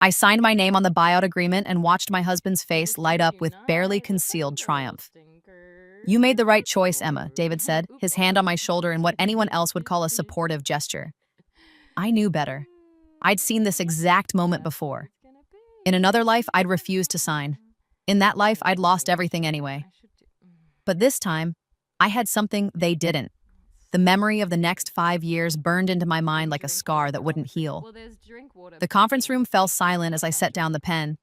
I signed my name on the buyout agreement and watched my husband's face light up with barely concealed triumph. You made the right choice, Emma, David said, his hand on my shoulder in what anyone else would call a supportive gesture. I knew better. I'd seen this exact moment before. In another life, I'd refused to sign. In that life, I'd lost everything anyway. But this time, I had something they didn't. The memory of the next 5 years burned into my mind like a scar that wouldn't heal. The conference room fell silent as I set down the pen.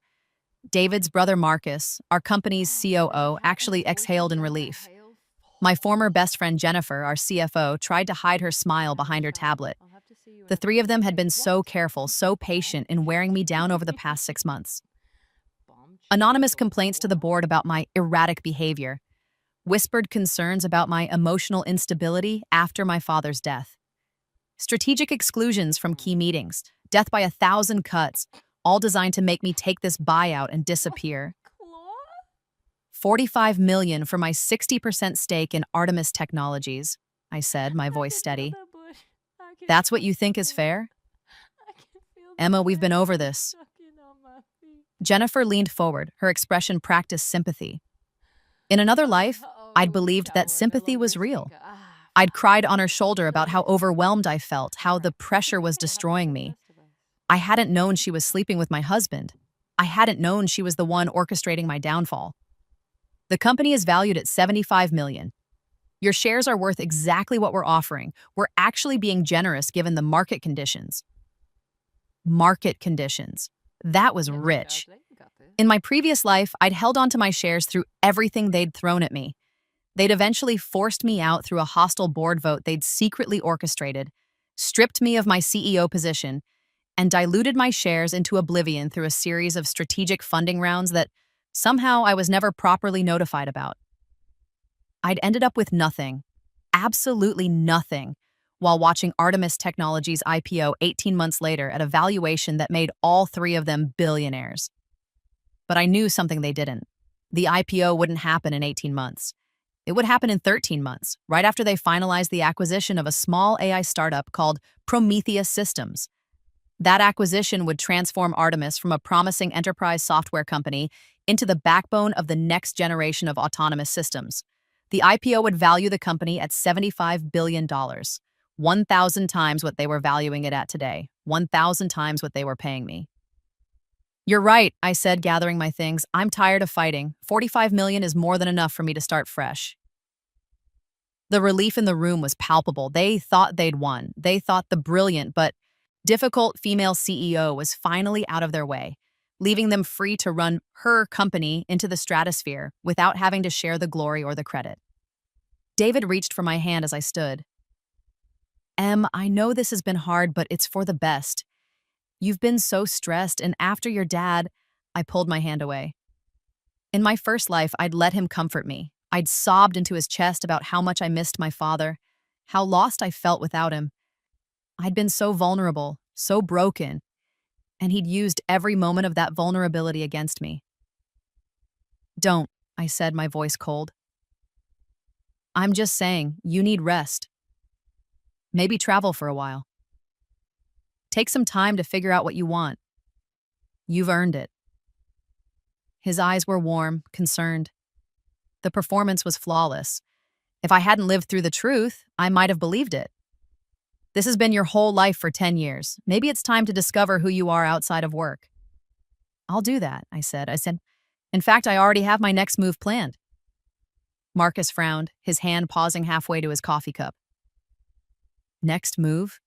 David's brother Marcus, our company's COO, actually exhaled in relief. My former best friend Jennifer, our CFO, tried to hide her smile behind her tablet. The three of them had been so careful, so patient in wearing me down over the past 6 months. Anonymous complaints to the board about my erratic behavior. Whispered concerns about my emotional instability after my father's death. Strategic exclusions from key meetings, death by 1,000 cuts, all designed to make me take this buyout and disappear. $45 million for my 60% stake in Artemis Technologies, I said, my voice steady. That's what you think is fair? Emma, we've been over this. Jennifer leaned forward, her expression practiced sympathy. In another life, I'd believed that sympathy was real. I'd cried on her shoulder about how overwhelmed I felt, how the pressure was destroying me. I hadn't known she was sleeping with my husband. I hadn't known she was the one orchestrating my downfall. The company is valued at $75 million. Your shares are worth exactly what we're offering. We're actually being generous given the market conditions. Market conditions. That was rich. In my previous life, I'd held on to my shares through everything they'd thrown at me. They'd eventually forced me out through a hostile board vote they'd secretly orchestrated, stripped me of my CEO position, and diluted my shares into oblivion through a series of strategic funding rounds that somehow I was never properly notified about. I'd ended up with nothing, absolutely nothing, while watching Artemis Technologies IPO 18 months later at a valuation that made all three of them billionaires. But I knew something they didn't. The IPO wouldn't happen in 18 months. It would happen in 13 months, right after they finalized the acquisition of a small AI startup called Prometheus Systems. That acquisition would transform Artemis from a promising enterprise software company into the backbone of the next generation of autonomous systems. The IPO would value the company at $75 billion, 1,000 times what they were valuing it at today, 1,000 times what they were paying me. You're right, I said, gathering my things. I'm tired of fighting. $45 million is more than enough for me to start fresh. The relief in the room was palpable. They thought they'd won. They thought the brilliant but difficult female CEO was finally out of their way, leaving them free to run her company into the stratosphere without having to share the glory or the credit. David reached for my hand as I stood. Em, I know this has been hard, but it's for the best. You've been so stressed, and after your dad, I pulled my hand away. In my first life, I'd let him comfort me. I'd sobbed into his chest about how much I missed my father, how lost I felt without him. I'd been so vulnerable, so broken, and he'd used every moment of that vulnerability against me. Don't, I said, my voice cold. I'm just saying, you need rest. Maybe travel for a while. Take some time to figure out what you want. You've earned it. His eyes were warm, concerned. The performance was flawless. If I hadn't lived through the truth, I might have believed it. This has been your whole life for 10 years. Maybe it's time to discover who you are outside of work. I'll do that, I said. In fact, I already have my next move planned. Marcus frowned, his hand pausing halfway to his coffee cup. Next move?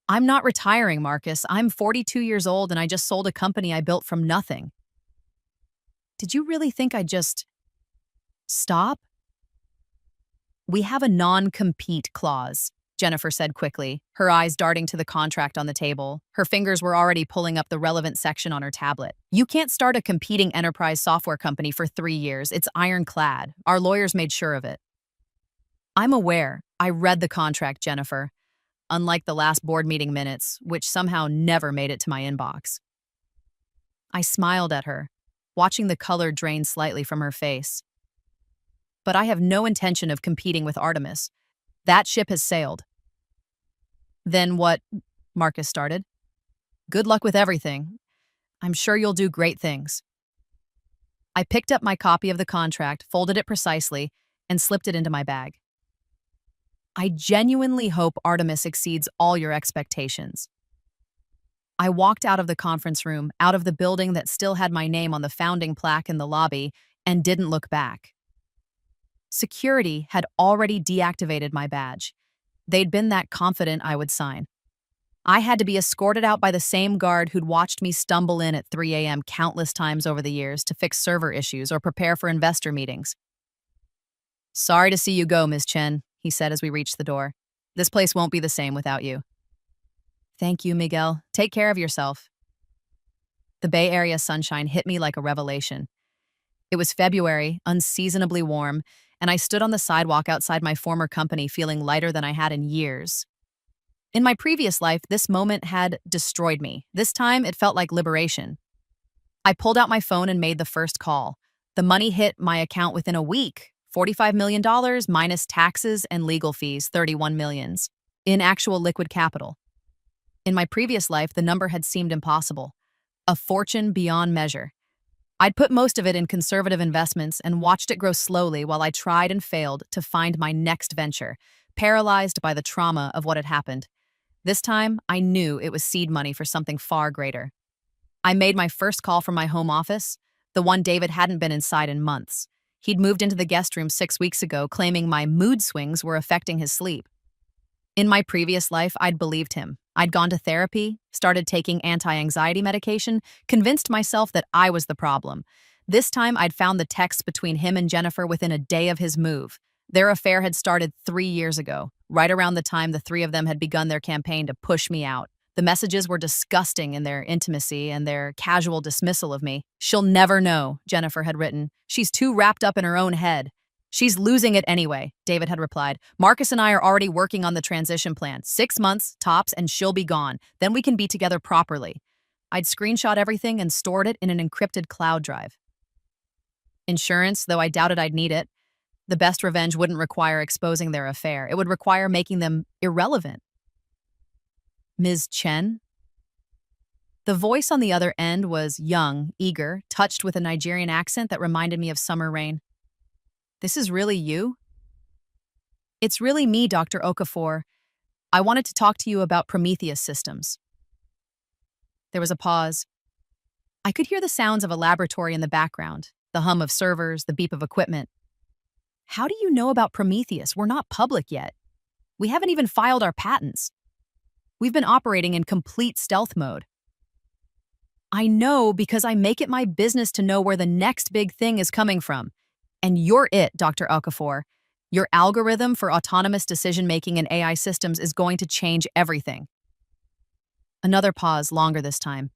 I'm not retiring, Marcus. I'm 42 years old and I just sold a company I built from nothing. Did you really think I'd just stop? We have a non-compete clause, Jennifer said quickly, her eyes darting to the contract on the table. Her fingers were already pulling up the relevant section on her tablet. You can't start a competing enterprise software company for 3 years. It's ironclad. Our lawyers made sure of it. I'm aware. I read the contract, Jennifer. Unlike the last board meeting minutes, which somehow never made it to my inbox. I smiled at her, watching the color drain slightly from her face. But I have no intention of competing with Artemis. That ship has sailed. Then what? Marcus started. Good luck with everything. I'm sure you'll do great things. I picked up my copy of the contract, folded it precisely, and slipped it into my bag. I genuinely hope Artemis exceeds all your expectations. I walked out of the conference room, out of the building that still had my name on the founding plaque in the lobby, and didn't look back. Security had already deactivated my badge. They'd been that confident I would sign. I had to be escorted out by the same guard who'd watched me stumble in at 3 a.m. countless times over the years to fix server issues or prepare for investor meetings. Sorry to see you go, Ms. Chen, he said as we reached the door. This place won't be the same without you. Thank you, Miguel. Take care of yourself. The Bay Area sunshine hit me like a revelation. It was February, unseasonably warm, and I stood on the sidewalk outside my former company feeling lighter than I had in years. In my previous life, this moment had destroyed me. This time, it felt like liberation. I pulled out my phone and made the first call. The money hit my account within a week. $45 million minus taxes and legal fees, $31 million, in actual liquid capital. In my previous life, the number had seemed impossible. A fortune beyond measure. I'd put most of it in conservative investments and watched it grow slowly while I tried and failed to find my next venture, paralyzed by the trauma of what had happened. This time, I knew it was seed money for something far greater. I made my first call from my home office, the one David hadn't been inside in months. He'd moved into the guest room 6 weeks ago, claiming my mood swings were affecting his sleep. In my previous life, I'd believed him. I'd gone to therapy, started taking anti-anxiety medication, convinced myself that I was the problem. This time, I'd found the texts between him and Jennifer within a day of his move. Their affair had started 3 years ago, right around the time the three of them had begun their campaign to push me out. The messages were disgusting in their intimacy and their casual dismissal of me. She'll never know, Jennifer had written. She's too wrapped up in her own head. She's losing it anyway, David had replied. Marcus and I are already working on the transition plan. 6 months, tops, and she'll be gone. Then we can be together properly. I'd screenshot everything and stored it in an encrypted cloud drive. Insurance, though I doubted I'd need it. The best revenge wouldn't require exposing their affair. It would require making them irrelevant. Ms. Chen? The voice on the other end was young, eager, touched with a Nigerian accent that reminded me of summer rain. This is really you? It's really me, Dr. Okafor. I wanted to talk to you about Prometheus systems. There was a pause. I could hear the sounds of a laboratory in the background, the hum of servers, the beep of equipment. How do you know about Prometheus? We're not public yet. We haven't even filed our patents. We've been operating in complete stealth mode. I know because I make it my business to know where the next big thing is coming from. And you're it, Dr. Okafor. Your algorithm for autonomous decision-making in AI systems is going to change everything. Another pause, longer this time.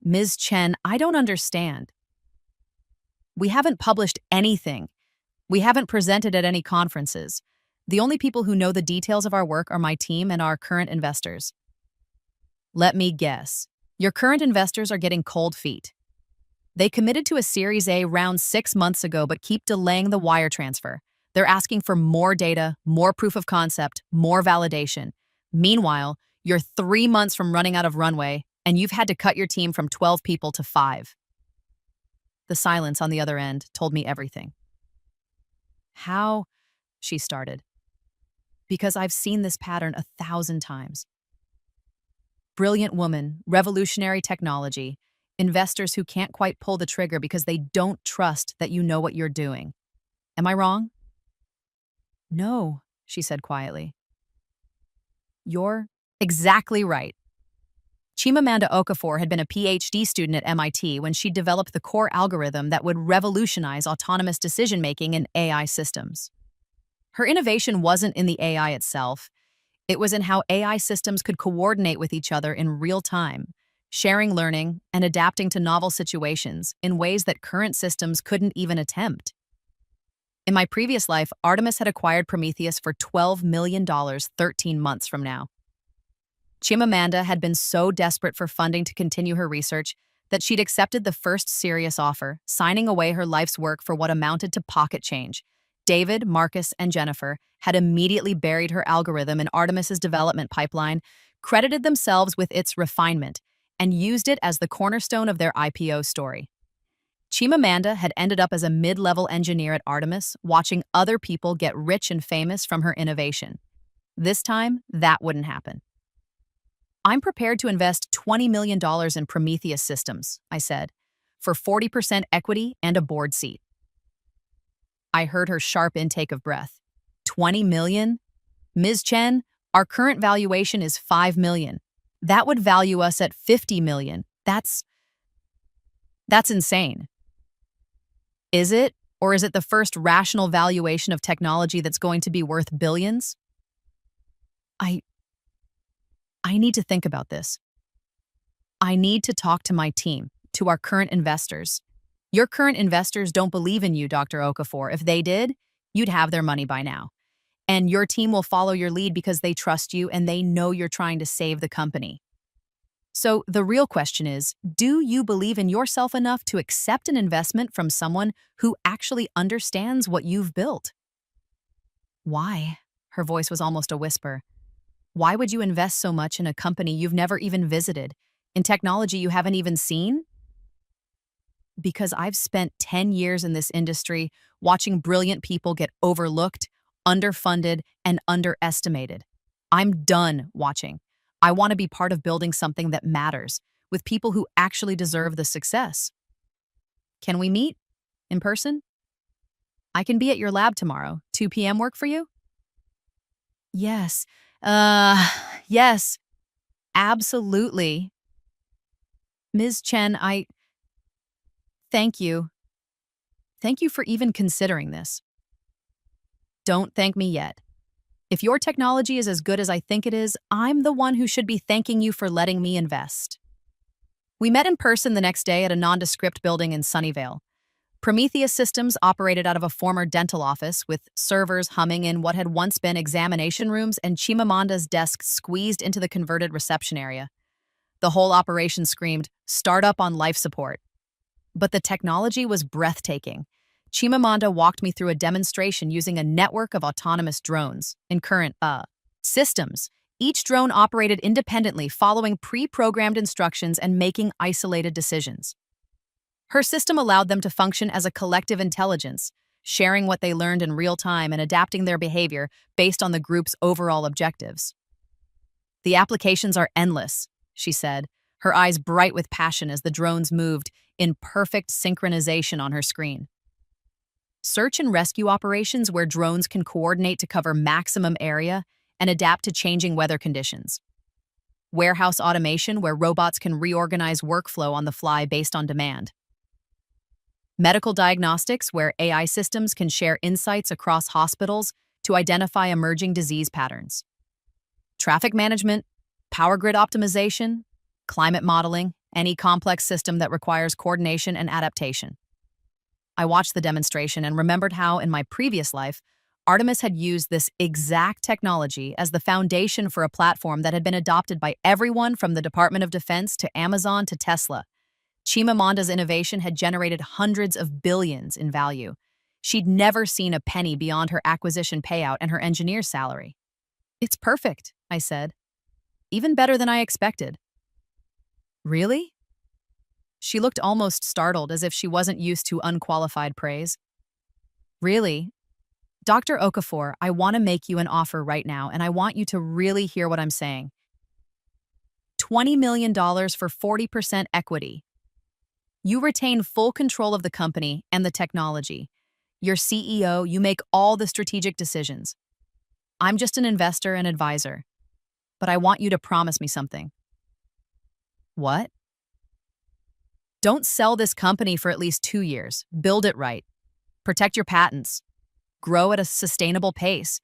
Ms. Chen, I don't understand. We haven't published anything. We haven't presented at any conferences. The only people who know the details of our work are my team and our current investors. Let me guess. Your current investors are getting cold feet. They committed to a Series A round 6 months ago but keep delaying the wire transfer. They're asking for more data, more proof of concept, more validation. Meanwhile, you're 3 months from running out of runway, and you've had to cut your team from 12 people to 5. The silence on the other end told me everything. How? She started. Because I've seen this pattern 1,000 times. Brilliant woman, revolutionary technology, investors who can't quite pull the trigger because they don't trust that you know what you're doing. Am I wrong? No, she said quietly. You're exactly right. Chimamanda Okafor had been a PhD student at MIT when she developed the core algorithm that would revolutionize autonomous decision-making in AI systems. Her innovation wasn't in the AI itself. It was in how AI systems could coordinate with each other in real time, sharing learning and adapting to novel situations in ways that current systems couldn't even attempt. In my previous life, Artemis had acquired Prometheus for $12 million 13 months from now. Chimamanda had been so desperate for funding to continue her research that she'd accepted the first serious offer, signing away her life's work for what amounted to pocket change. David, Marcus, and Jennifer had immediately buried her algorithm in Artemis's development pipeline, credited themselves with its refinement, and used it as the cornerstone of their IPO story. Chimamanda had ended up as a mid-level engineer at Artemis, watching other people get rich and famous from her innovation. This time, that wouldn't happen. "I'm prepared to invest $20 million in Prometheus Systems," I said, "for 40% equity and a board seat." I heard her sharp intake of breath. "20 million? Ms. Chen, our current valuation is $5 million. That would value us at $50 million. That's insane." "Is it? Or is it the first rational valuation of technology that's going to be worth billions?" I need to think about this. I need to talk to my team, to our current investors. Your current investors don't believe in you, Dr. Okafor. If they did, you'd have their money by now. And your team will follow your lead because they trust you and they know you're trying to save the company. So the real question is, do you believe in yourself enough to accept an investment from someone who actually understands what you've built? Why? Her voice was almost a whisper. Why would you invest so much in a company you've never even visited, in technology you haven't even seen? Because I've spent 10 years in this industry watching brilliant people get overlooked, underfunded, and underestimated. I'm done watching. I want to be part of building something that matters, with people who actually deserve the success. Can we meet? In person? I can be at your lab tomorrow. 2 p.m. work for you? Yes. Yes. Absolutely. Ms. Chen, thank you. Thank you for even considering this. Don't thank me yet. If your technology is as good as I think it is, I'm the one who should be thanking you for letting me invest. We met in person the next day at a nondescript building in Sunnyvale. Prometheus Systems operated out of a former dental office with servers humming in what had once been examination rooms and Chimamanda's desk squeezed into the converted reception area. The whole operation screamed, "Startup on life support." But the technology was breathtaking. Chimamanda walked me through a demonstration using a network of autonomous drones in current systems. Each drone operated independently, following pre-programmed instructions and making isolated decisions. Her system allowed them to function as a collective intelligence, sharing what they learned in real time and adapting their behavior based on the group's overall objectives. "The applications are endless," she said, her eyes bright with passion as the drones moved in perfect synchronization on her screen. "Search and rescue operations where drones can coordinate to cover maximum area and adapt to changing weather conditions. Warehouse automation where robots can reorganize workflow on the fly based on demand. Medical diagnostics where AI systems can share insights across hospitals to identify emerging disease patterns. Traffic management, power grid optimization, climate modeling, any complex system that requires coordination and adaptation." I watched the demonstration and remembered how, in my previous life, Artemis had used this exact technology as the foundation for a platform that had been adopted by everyone from the Department of Defense to Amazon to Tesla. Chimamanda's innovation had generated hundreds of billions in value. She'd never seen a penny beyond her acquisition payout and her engineer's salary. "It's perfect," I said. "Even better than I expected." "Really?" She looked almost startled, as if she wasn't used to unqualified praise. "Really? Dr. Okafor, I want to make you an offer right now, and I want you to really hear what I'm saying. $20 million for 40% equity. You retain full control of the company and the technology. You're CEO, you make all the strategic decisions. I'm just an investor and advisor. But I want you to promise me something." "What?" "Don't sell this company for at least 2 years. Build it right. Protect your patents. Grow at a sustainable pace.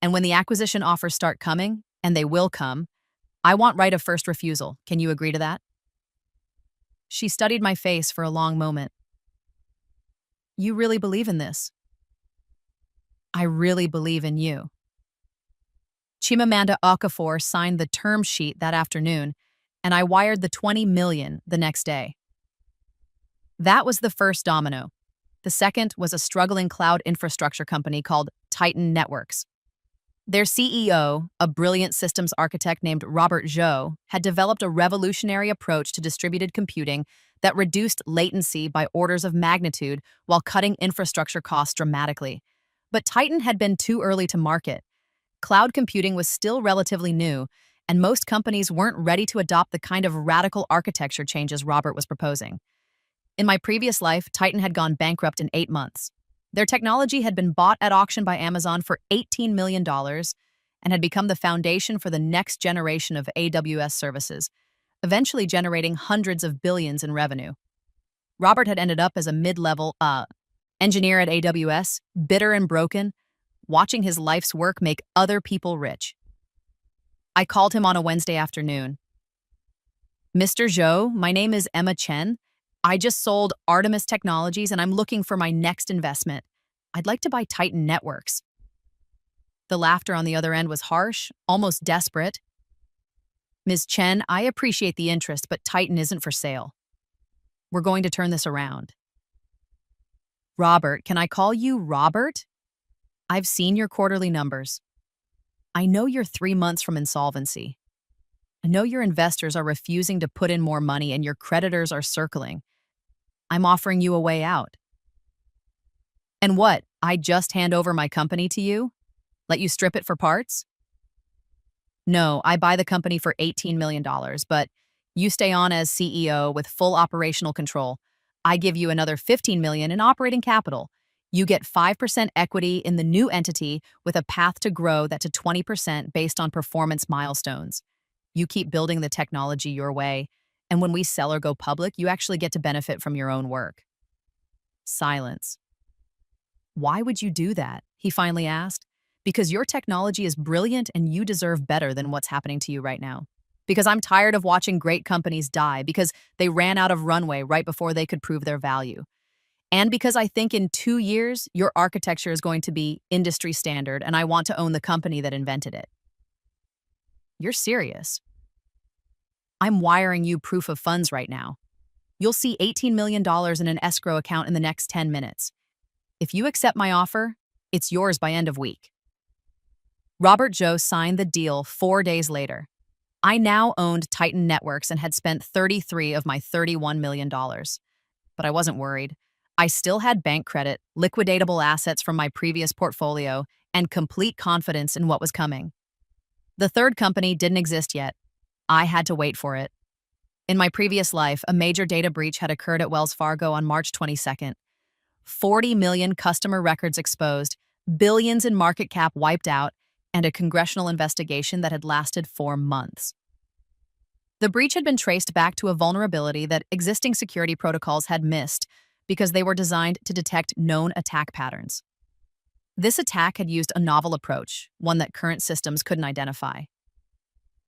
And when the acquisition offers start coming, and they will come, I want right of first refusal. Can you agree to that?" She studied my face for a long moment. "You really believe in this?" "I really believe in you." Chimamanda Okafor signed the term sheet that afternoon, and I wired the $20 million the next day. That was the first domino. The second was a struggling cloud infrastructure company called Titan Networks. Their CEO, a brilliant systems architect named Robert Zhou, had developed a revolutionary approach to distributed computing that reduced latency by orders of magnitude while cutting infrastructure costs dramatically. But Titan had been too early to market. Cloud computing was still relatively new, and most companies weren't ready to adopt the kind of radical architecture changes Robert was proposing. In my previous life, Titan had gone bankrupt in 8 months. Their technology had been bought at auction by Amazon for $18 million and had become the foundation for the next generation of AWS services, eventually generating hundreds of billions in revenue. Robert had ended up as a mid-level engineer at AWS, bitter and broken, watching his life's work make other people rich. I called him on a Wednesday afternoon. "Mr. Zhou, my name is Emma Chen. I just sold Artemis Technologies and I'm looking for my next investment. I'd like to buy Titan Networks." The laughter on the other end was harsh, almost desperate. "Ms. Chen, I appreciate the interest, but Titan isn't for sale. We're going to turn this around." "Robert, can I call you Robert? I've seen your quarterly numbers. I know you're 3 months from insolvency. I know your investors are refusing to put in more money and your creditors are circling. I'm offering you a way out." "And what, I just hand over my company to you? Let you strip it for parts?" "No, I buy the company for $18 million, but you stay on as CEO with full operational control. I give you another $15 million in operating capital. You get 5% equity in the new entity with a path to grow that to 20% based on performance milestones. You keep building the technology your way, and when we sell or go public, you actually get to benefit from your own work." Silence. "Why would you do that?" he finally asked. "Because your technology is brilliant and you deserve better than what's happening to you right now. Because I'm tired of watching great companies die because they ran out of runway right before they could prove their value. And because I think in 2 years, your architecture is going to be industry standard and I want to own the company that invented it." "You're serious?" "I'm wiring you proof of funds right now. You'll see $18 million in an escrow account in the next 10 minutes. If you accept my offer, it's yours by end of week." Robert Zhou signed the deal 4 days later. I now owned Titan Networks and had spent 33 of my $31 million. But I wasn't worried. I still had bank credit, liquidatable assets from my previous portfolio, and complete confidence in what was coming. The third company didn't exist yet. I had to wait for it. In my previous life, a major data breach had occurred at Wells Fargo on March 22nd. 40 million customer records exposed, billions in market cap wiped out, and a congressional investigation that had lasted 4 months. The breach had been traced back to a vulnerability that existing security protocols had missed because they were designed to detect known attack patterns. This attack had used a novel approach, one that current systems couldn't identify.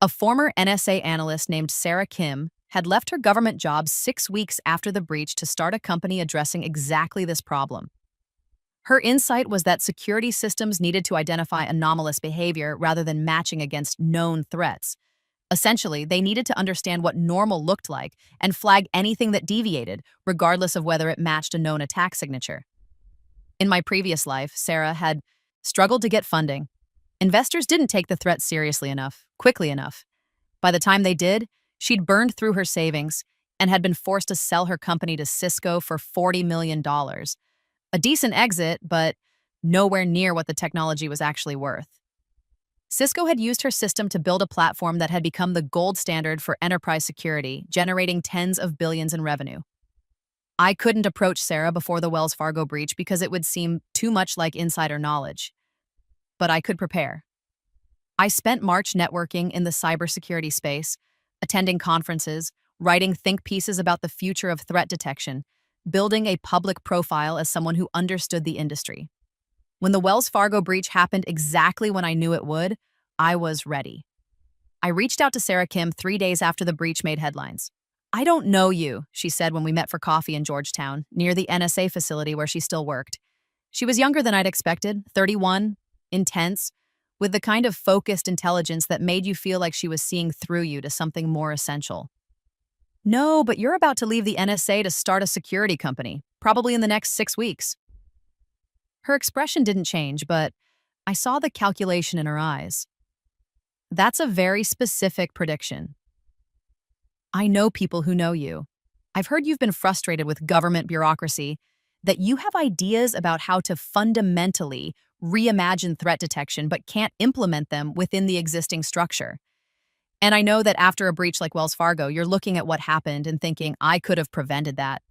A former NSA analyst named Sarah Kim had left her government job 6 weeks after the breach to start a company addressing exactly this problem. Her insight was that security systems needed to identify anomalous behavior rather than matching against known threats. Essentially, they needed to understand what normal looked like and flag anything that deviated, regardless of whether it matched a known attack signature. In my previous life, Sarah had struggled to get funding. Investors didn't take the threat seriously enough, quickly enough. By the time they did, she'd burned through her savings and had been forced to sell her company to Cisco for $40 million. A decent exit, but nowhere near what the technology was actually worth. Cisco had used her system to build a platform that had become the gold standard for enterprise security, generating tens of billions in revenue. I couldn't approach Sarah before the Wells Fargo breach because it would seem too much like insider knowledge. But I could prepare. I spent March networking in the cybersecurity space, attending conferences, writing think pieces about the future of threat detection, building a public profile as someone who understood the industry. When the Wells Fargo breach happened exactly when I knew it would, I was ready. I reached out to Sarah Kim 3 days after the breach made headlines. "I don't know you," she said when we met for coffee in Georgetown, near the NSA facility where she still worked. She was younger than I'd expected, 31, intense, with the kind of focused intelligence that made you feel like she was seeing through you to something more essential. "No, but you're about to leave the NSA to start a security company, probably in the next 6 weeks." Her expression didn't change, but I saw the calculation in her eyes. That's a very specific prediction. I know people who know you. I've heard you've been frustrated with government bureaucracy, that you have ideas about how to fundamentally reimagine threat detection but can't implement them within the existing structure. And I know that after a breach like Wells Fargo, you're looking at what happened and thinking, I could have prevented that.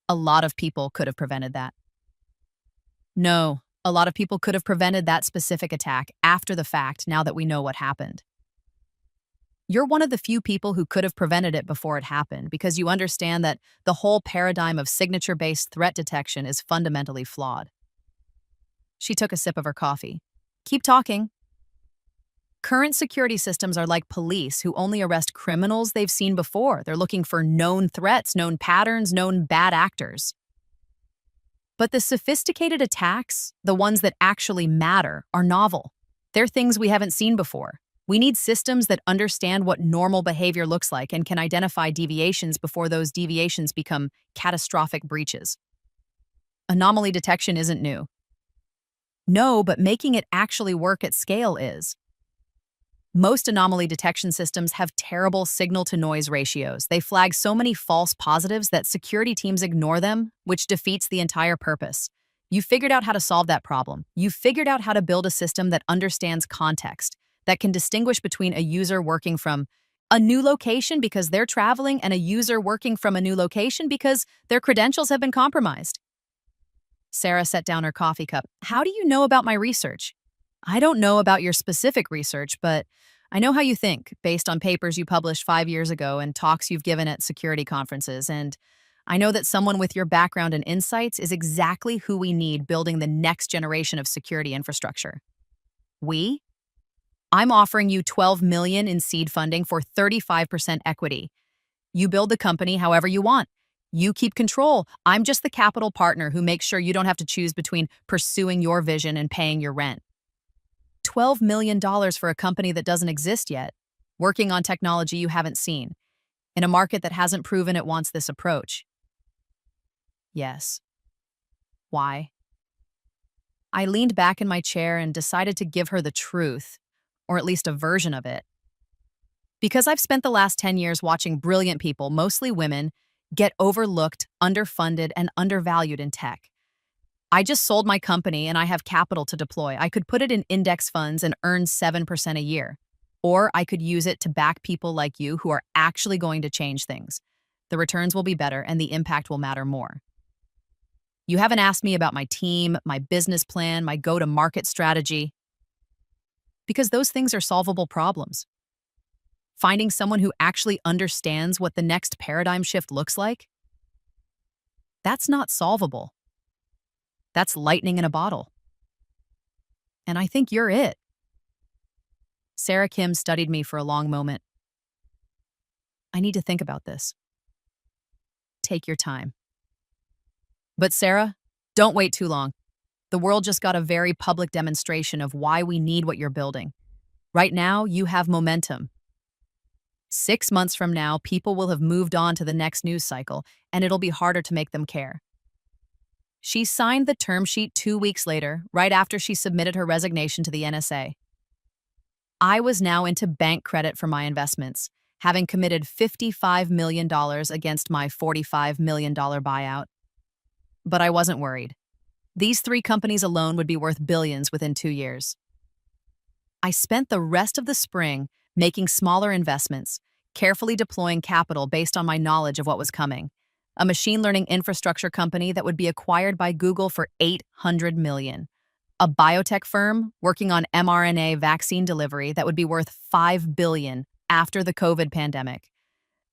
A lot of people could have prevented that. No, a lot of people could have prevented that specific attack after the fact now that we know what happened. You're one of the few people who could have prevented it before it happened because you understand that the whole paradigm of signature-based threat detection is fundamentally flawed. She took a sip of her coffee. Keep talking. Current security systems are like police who only arrest criminals they've seen before. They're looking for known threats, known patterns, known bad actors. But the sophisticated attacks, the ones that actually matter, are novel. They're things we haven't seen before. We need systems that understand what normal behavior looks like and can identify deviations before those deviations become catastrophic breaches. Anomaly detection isn't new. No, but making it actually work at scale is. Most anomaly detection systems have terrible signal-to-noise ratios. They flag so many false positives that security teams ignore them, which defeats the entire purpose. You figured out how to solve that problem. You figured out how to build a system that understands context, that can distinguish between a user working from a new location because they're traveling and a user working from a new location because their credentials have been compromised. Sarah set down her coffee cup. How do you know about my research? I don't know about your specific research, but I know how you think, based on papers you published 5 years ago and talks you've given at security conferences, and I know that someone with your background and insights is exactly who we need building the next generation of security infrastructure. I'm offering you $12 million in seed funding for 35% equity. You build the company however you want. You keep control. I'm just the capital partner who makes sure you don't have to choose between pursuing your vision and paying your rent. $12 million for a company that doesn't exist yet, working on technology you haven't seen, in a market that hasn't proven it wants this approach. Yes. Why? I leaned back in my chair and decided to give her the truth, or at least a version of it. Because I've spent the last 10 years watching brilliant people, mostly women, get overlooked, underfunded, and undervalued in tech. I just sold my company and I have capital to deploy. I could put it in index funds and earn 7% a year. Or I could use it to back people like you who are actually going to change things. The returns will be better and the impact will matter more. You haven't asked me about my team, my business plan, my go-to-market strategy. Because those things are solvable problems. Finding someone who actually understands what the next paradigm shift looks like, that's not solvable. That's lightning in a bottle. And I think you're it. Sarah Kim studied me for a long moment. I need to think about this. Take your time. But Sarah, don't wait too long. The world just got a very public demonstration of why we need what you're building. Right now, you have momentum. 6 months from now, people will have moved on to the next news cycle, and it'll be harder to make them care. She signed the term sheet 2 weeks later, right after she submitted her resignation to the NSA. I was now into bank credit for my investments, having committed $55 million against my $45 million buyout. But I wasn't worried. These 3 companies alone would be worth billions within 2 years. I spent the rest of the spring making smaller investments, carefully deploying capital based on my knowledge of what was coming. A machine learning infrastructure company that would be acquired by Google for $800 million. A biotech firm working on mRNA vaccine delivery that would be worth $5 billion after the COVID pandemic.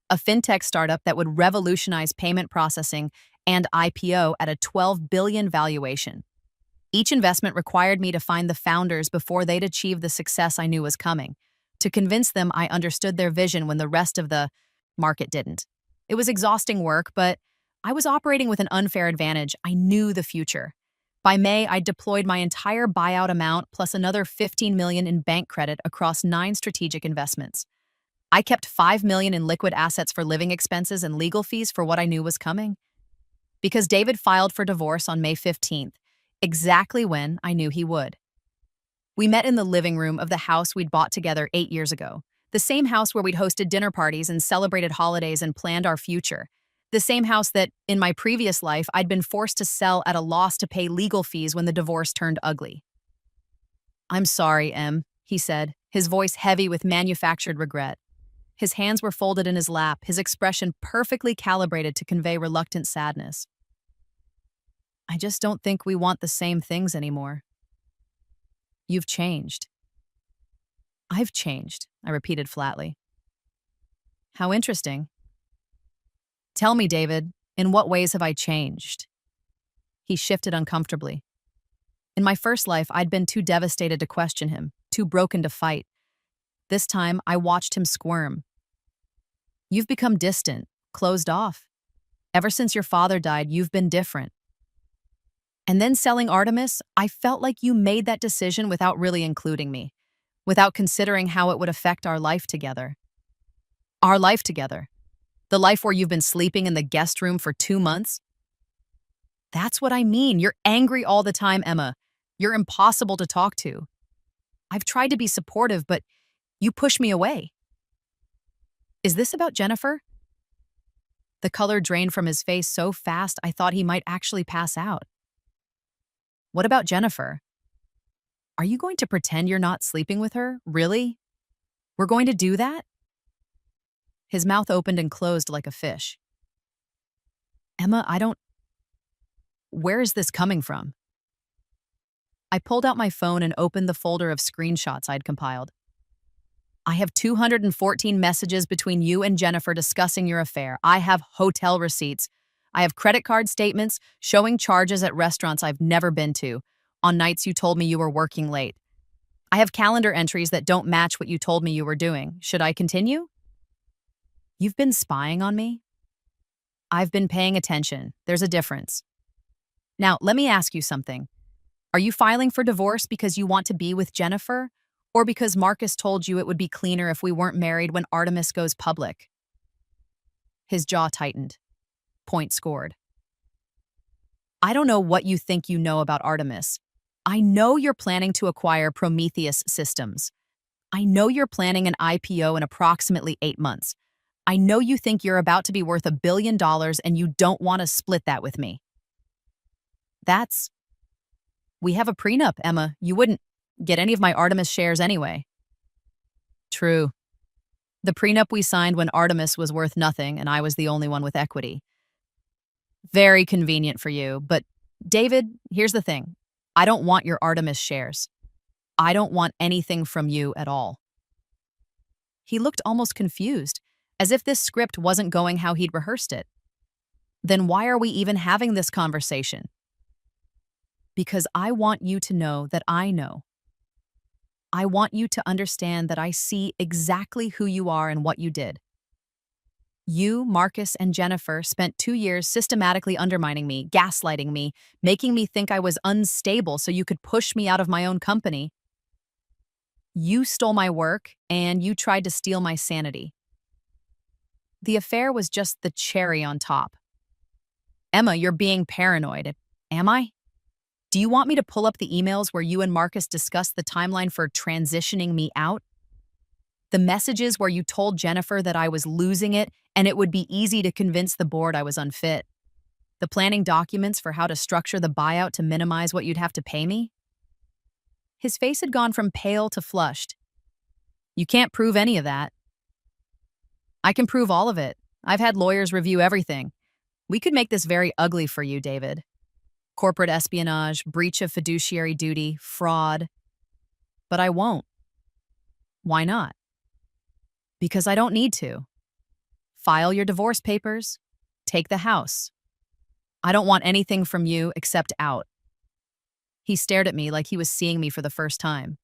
A fintech startup that would revolutionize payment processing and IPO at a $12 billion valuation. Each investment required me to find the founders before they'd achieve the success I knew was coming. To convince them I understood their vision when the rest of the market didn't. It was exhausting work, but I was operating with an unfair advantage. I knew the future. By May, I deployed my entire buyout amount plus another $15 million in bank credit across 9 strategic investments. I kept $5 million in liquid assets for living expenses and legal fees for what I knew was coming. Because David filed for divorce on May 15th, exactly when I knew he would. We met in the living room of the house we'd bought together 8 years ago. The same house where we'd hosted dinner parties and celebrated holidays and planned our future. The same house that, in my previous life, I'd been forced to sell at a loss to pay legal fees when the divorce turned ugly. "I'm sorry, Em," he said, his voice heavy with manufactured regret. His hands were folded in his lap, his expression perfectly calibrated to convey reluctant sadness. "I just don't think we want the same things anymore. You've changed." "I've changed," I repeated flatly. "How interesting. Tell me, David, in what ways have I changed?" He shifted uncomfortably. In my first life, I'd been too devastated to question him, too broken to fight. This time, I watched him squirm. "You've become distant, closed off. Ever since your father died, you've been different. And then selling Artemis, I felt like you made that decision without really including me, without considering how it would affect our life together. Our life together. The life where you've been sleeping in the guest room for 2 months? That's what I mean. You're angry all the time, Emma. You're impossible to talk to. I've tried to be supportive, but you push me away." "Is this about Jennifer?" The color drained from his face so fast I thought he might actually pass out. "What about Jennifer? Are you going to pretend you're not sleeping with her? Really? We're going to do that?" His mouth opened and closed like a fish. "Emma, where is this coming from?" I pulled out my phone and opened the folder of screenshots I'd compiled. "I have 214 messages between you and Jennifer discussing your affair. I have hotel receipts. I have credit card statements showing charges at restaurants I've never been to, on nights you told me you were working late. I have calendar entries that don't match what you told me you were doing. Should I continue?" "You've been spying on me?" "I've been paying attention. There's a difference. Now, let me ask you something. Are you filing for divorce because you want to be with Jennifer, or because Marcus told you it would be cleaner if we weren't married when Artemis goes public?" His jaw tightened. Point scored. "I don't know what you think you know about Artemis. I know you're planning to acquire Prometheus Systems. I know you're planning an IPO in approximately 8 months. I know you think you're about to be worth $1 billion and you don't want to split that with me. We have a prenup, Emma. You wouldn't get any of my Artemis shares anyway." "True. The prenup we signed when Artemis was worth nothing and I was the only one with equity. Very convenient for you, but David, here's the thing. I don't want your Artemis shares. I don't want anything from you at all." He looked almost confused, as if this script wasn't going how he'd rehearsed it. "Then why are we even having this conversation?" "Because I want you to know that I know. I want you to understand that I see exactly who you are and what you did. You, Marcus, and Jennifer spent 2 years systematically undermining me, gaslighting me, making me think I was unstable so you could push me out of my own company. You stole my work, and you tried to steal my sanity. The affair was just the cherry on top. Emma, you're being paranoid. Am I? Do you want me to pull up the emails where you and Marcus discussed the timeline for transitioning me out? The messages where you told Jennifer that I was losing it and it would be easy to convince the board I was unfit? The planning documents for how to structure the buyout to minimize what you'd have to pay me?" His face had gone from pale to flushed. "You can't prove any of that." "I can prove all of it. I've had lawyers review everything. We could make this very ugly for you, David. Corporate espionage, breach of fiduciary duty, fraud. But I won't." "Why not?" "Because I don't need to. File your divorce papers. Take the house. I don't want anything from you except out." He stared at me like he was seeing me for the first time.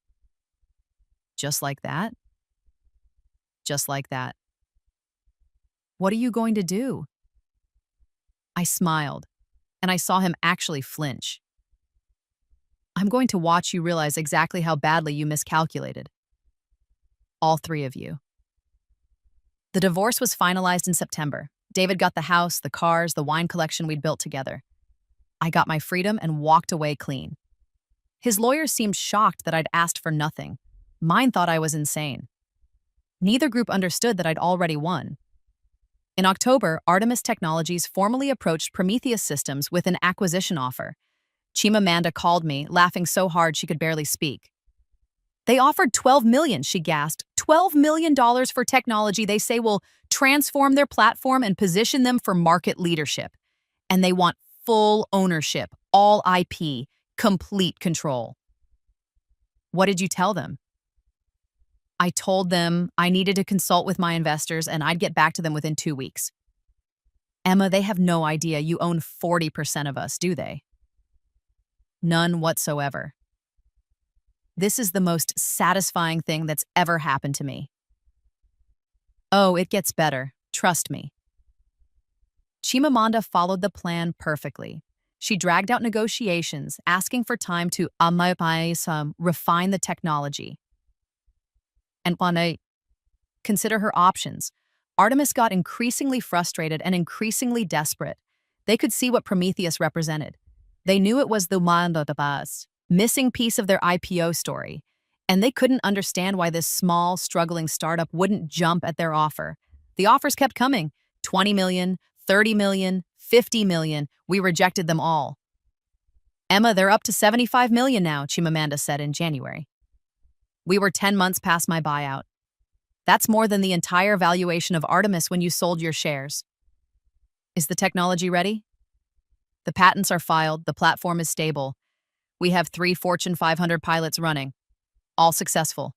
"Just like that?" "Just like that." "What are you going to do?" I smiled, and I saw him actually flinch. "I'm going to watch you realize exactly how badly you miscalculated. All 3 of you." The divorce was finalized in September. David got the house, the cars, the wine collection we'd built together. I got my freedom and walked away clean. His lawyers seemed shocked that I'd asked for nothing. Mine thought I was insane. Neither group understood that I'd already won. In October, Artemis Technologies formally approached Prometheus Systems with an acquisition offer. Chimamanda called me, laughing so hard she could barely speak. They offered $12 million, she gasped. $12 million for technology they say will transform their platform and position them for market leadership. And they want full ownership, all IP, complete control. What did you tell them? I told them I needed to consult with my investors and I'd get back to them within 2 weeks. Emma, they have no idea you own 40% of us, do they? None whatsoever. This is the most satisfying thing that's ever happened to me. Oh, it gets better. Trust me. Chimamanda followed the plan perfectly. She dragged out negotiations, asking for time to refine the technology. And when I consider her options, Artemis got increasingly frustrated and increasingly desperate. They could see what Prometheus represented. They knew it was the missing piece of their IPO story, and they couldn't understand why this small, struggling startup wouldn't jump at their offer. The offers kept coming, 20 million, 30 million, 50 million. We rejected them all. Emma, they're up to 75 million now, Chimamanda said in January. We were 10 months past my buyout. That's more than the entire valuation of Artemis when you sold your shares. Is the technology ready? The patents are filed, the platform is stable. We have 3 Fortune 500 pilots running, all successful.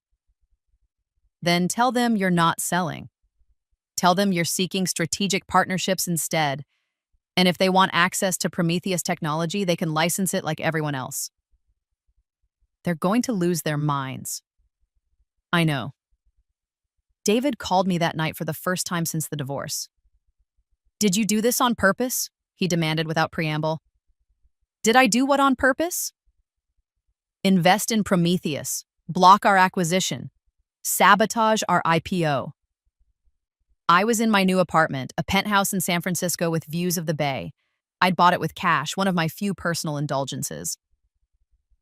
Then tell them you're not selling. Tell them you're seeking strategic partnerships instead. And if they want access to Prometheus technology, they can license it like everyone else. They're going to lose their minds. I know. David called me that night for the first time since the divorce. Did you do this on purpose? He demanded without preamble. Did I do what on purpose? Invest in Prometheus, block our acquisition, sabotage our IPO. I was in my new apartment, a penthouse in San Francisco with views of the bay. I'd bought it with cash, one of my few personal indulgences.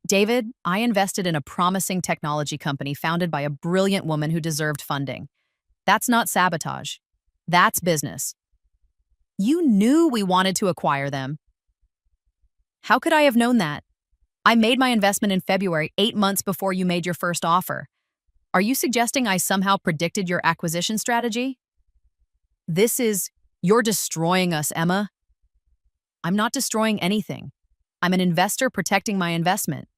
David, I invested in a promising technology company founded by a brilliant woman who deserved funding. That's not sabotage. That's business. You knew we wanted to acquire them. How could I have known that? I made my investment in February, 8 months before you made your first offer. Are you suggesting I somehow predicted your acquisition strategy? You're destroying us, Emma. I'm not destroying anything. I'm an investor protecting my investment.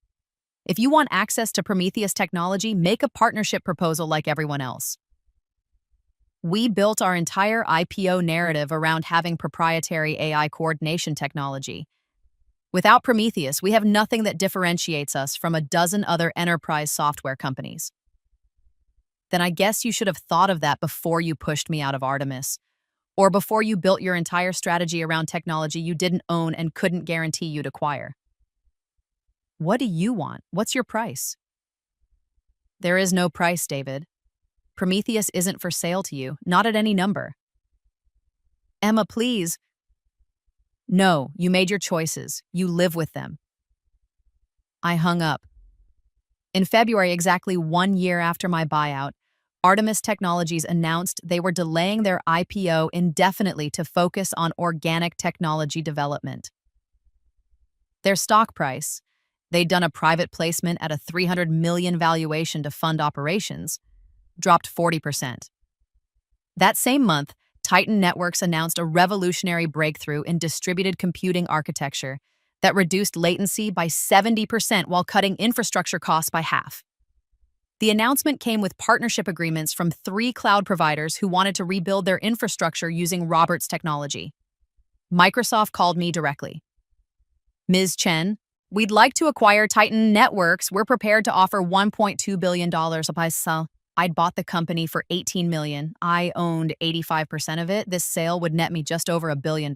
If you want access to Prometheus technology, make a partnership proposal like everyone else. We built our entire IPO narrative around having proprietary AI coordination technology. Without Prometheus, we have nothing that differentiates us from a dozen other enterprise software companies. Then I guess you should have thought of that before you pushed me out of Artemis, or before you built your entire strategy around technology you didn't own and couldn't guarantee you'd acquire. What do you want? What's your price? There is no price, David. Prometheus isn't for sale to you, not at any number. Emma, please. No, you made your choices. You live with them. I hung up. In February, exactly 1 year after my buyout, Artemis Technologies announced they were delaying their IPO indefinitely to focus on organic technology development. Their stock price, they'd done a private placement at a $300 million valuation to fund operations, dropped 40%. That same month, Titan Networks announced a revolutionary breakthrough in distributed computing architecture that reduced latency by 70% while cutting infrastructure costs by half. The announcement came with partnership agreements from 3 cloud providers who wanted to rebuild their infrastructure using Robert's technology. Microsoft called me directly. Ms. Chen, we'd like to acquire Titan Networks. We're prepared to offer $1.2 billion. I'd bought the company for $18 million. I owned 85% of it. This sale would net me just over $1 billion.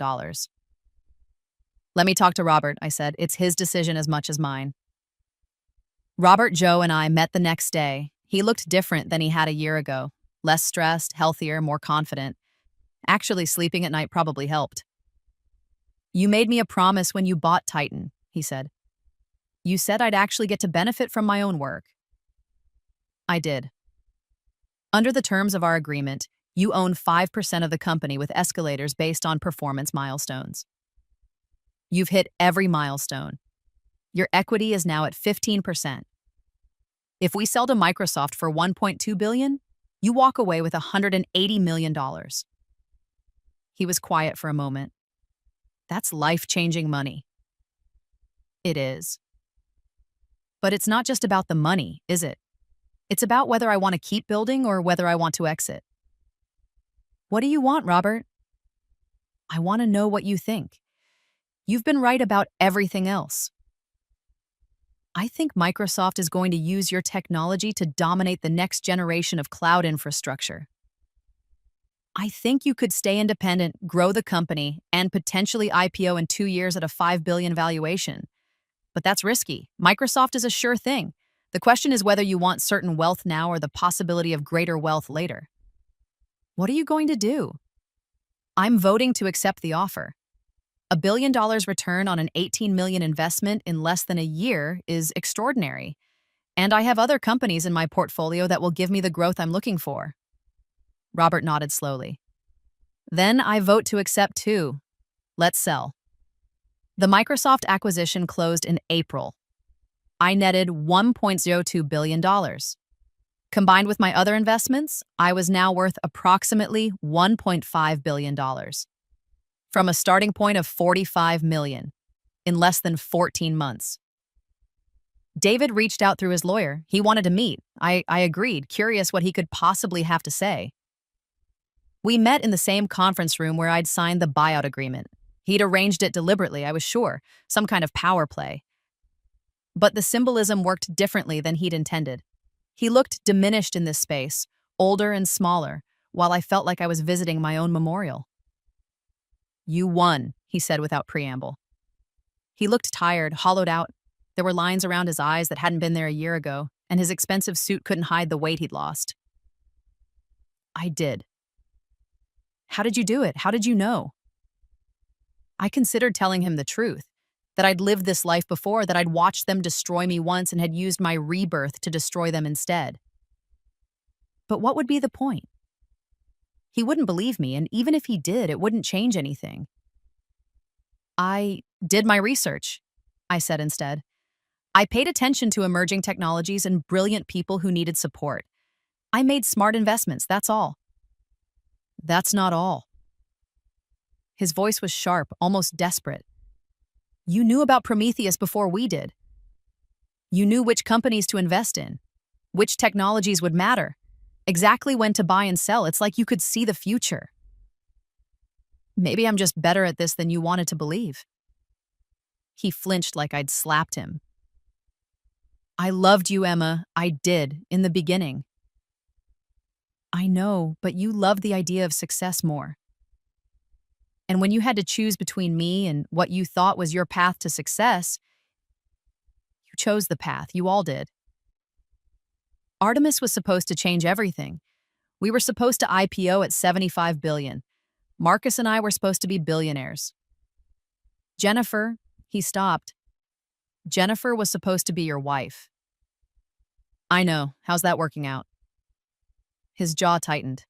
Let me talk to Robert, I said. It's his decision as much as mine. Robert, Joe, and I met the next day. He looked different than he had a year ago. Less stressed, healthier, more confident. Actually, sleeping at night probably helped. You made me a promise when you bought Titan, he said. You said I'd actually get to benefit from my own work. I did. Under the terms of our agreement, you own 5% of the company with escalators based on performance milestones. You've hit every milestone. Your equity is now at 15%. If we sell to Microsoft for $1.2 billion, you walk away with $180 million. He was quiet for a moment. That's life-changing money. It is. But it's not just about the money, is it? It's about whether I want to keep building or whether I want to exit. What do you want, Robert? I want to know what you think. You've been right about everything else. I think Microsoft is going to use your technology to dominate the next generation of cloud infrastructure. I think you could stay independent, grow the company, and potentially IPO in 2 years at a $5 billion valuation. But that's risky. Microsoft is a sure thing. The question is whether you want certain wealth now or the possibility of greater wealth later. What are you going to do? I'm voting to accept the offer. $1 billion return on an $18 million investment in less than a year is extraordinary. And I have other companies in my portfolio that will give me the growth I'm looking for. Robert nodded slowly. Then I vote to accept too. Let's sell. The Microsoft acquisition closed in April. I netted $1.02 billion. Combined with my other investments, I was now worth approximately $1.5 billion. From a starting point of $45 million in less than 14 months. David reached out through his lawyer. He wanted to meet. I agreed, curious what he could possibly have to say. We met in the same conference room where I'd signed the buyout agreement. He'd arranged it deliberately, I was sure, some kind of power play. But the symbolism worked differently than he'd intended. He looked diminished in this space, older and smaller, while I felt like I was visiting my own memorial. You won, he said without preamble. He looked tired, hollowed out. There were lines around his eyes that hadn't been there a year ago, and his expensive suit couldn't hide the weight he'd lost. I did. How did you do it? How did you know? I considered telling him the truth, that I'd lived this life before, that I'd watched them destroy me once and had used my rebirth to destroy them instead. But what would be the point? He wouldn't believe me, and even if he did, it wouldn't change anything. I did my research, I said instead. I paid attention to emerging technologies and brilliant people who needed support. I made smart investments, that's all. That's not all. His voice was sharp, almost desperate. You knew about Prometheus before we did. You knew which companies to invest in, which technologies would matter, exactly when to buy and sell. It's like you could see the future. Maybe I'm just better at this than you wanted to believe. He flinched like I'd slapped him. I loved you, Emma. I did, in the beginning. I know, but you loved the idea of success more. And when you had to choose between me and what you thought was your path to success, you chose the path. You all did. Artemis was supposed to change everything. We were supposed to IPO at $75 billion. Marcus and I were supposed to be billionaires. Jennifer, he stopped. Jennifer was supposed to be your wife. I know. How's that working out? His jaw tightened.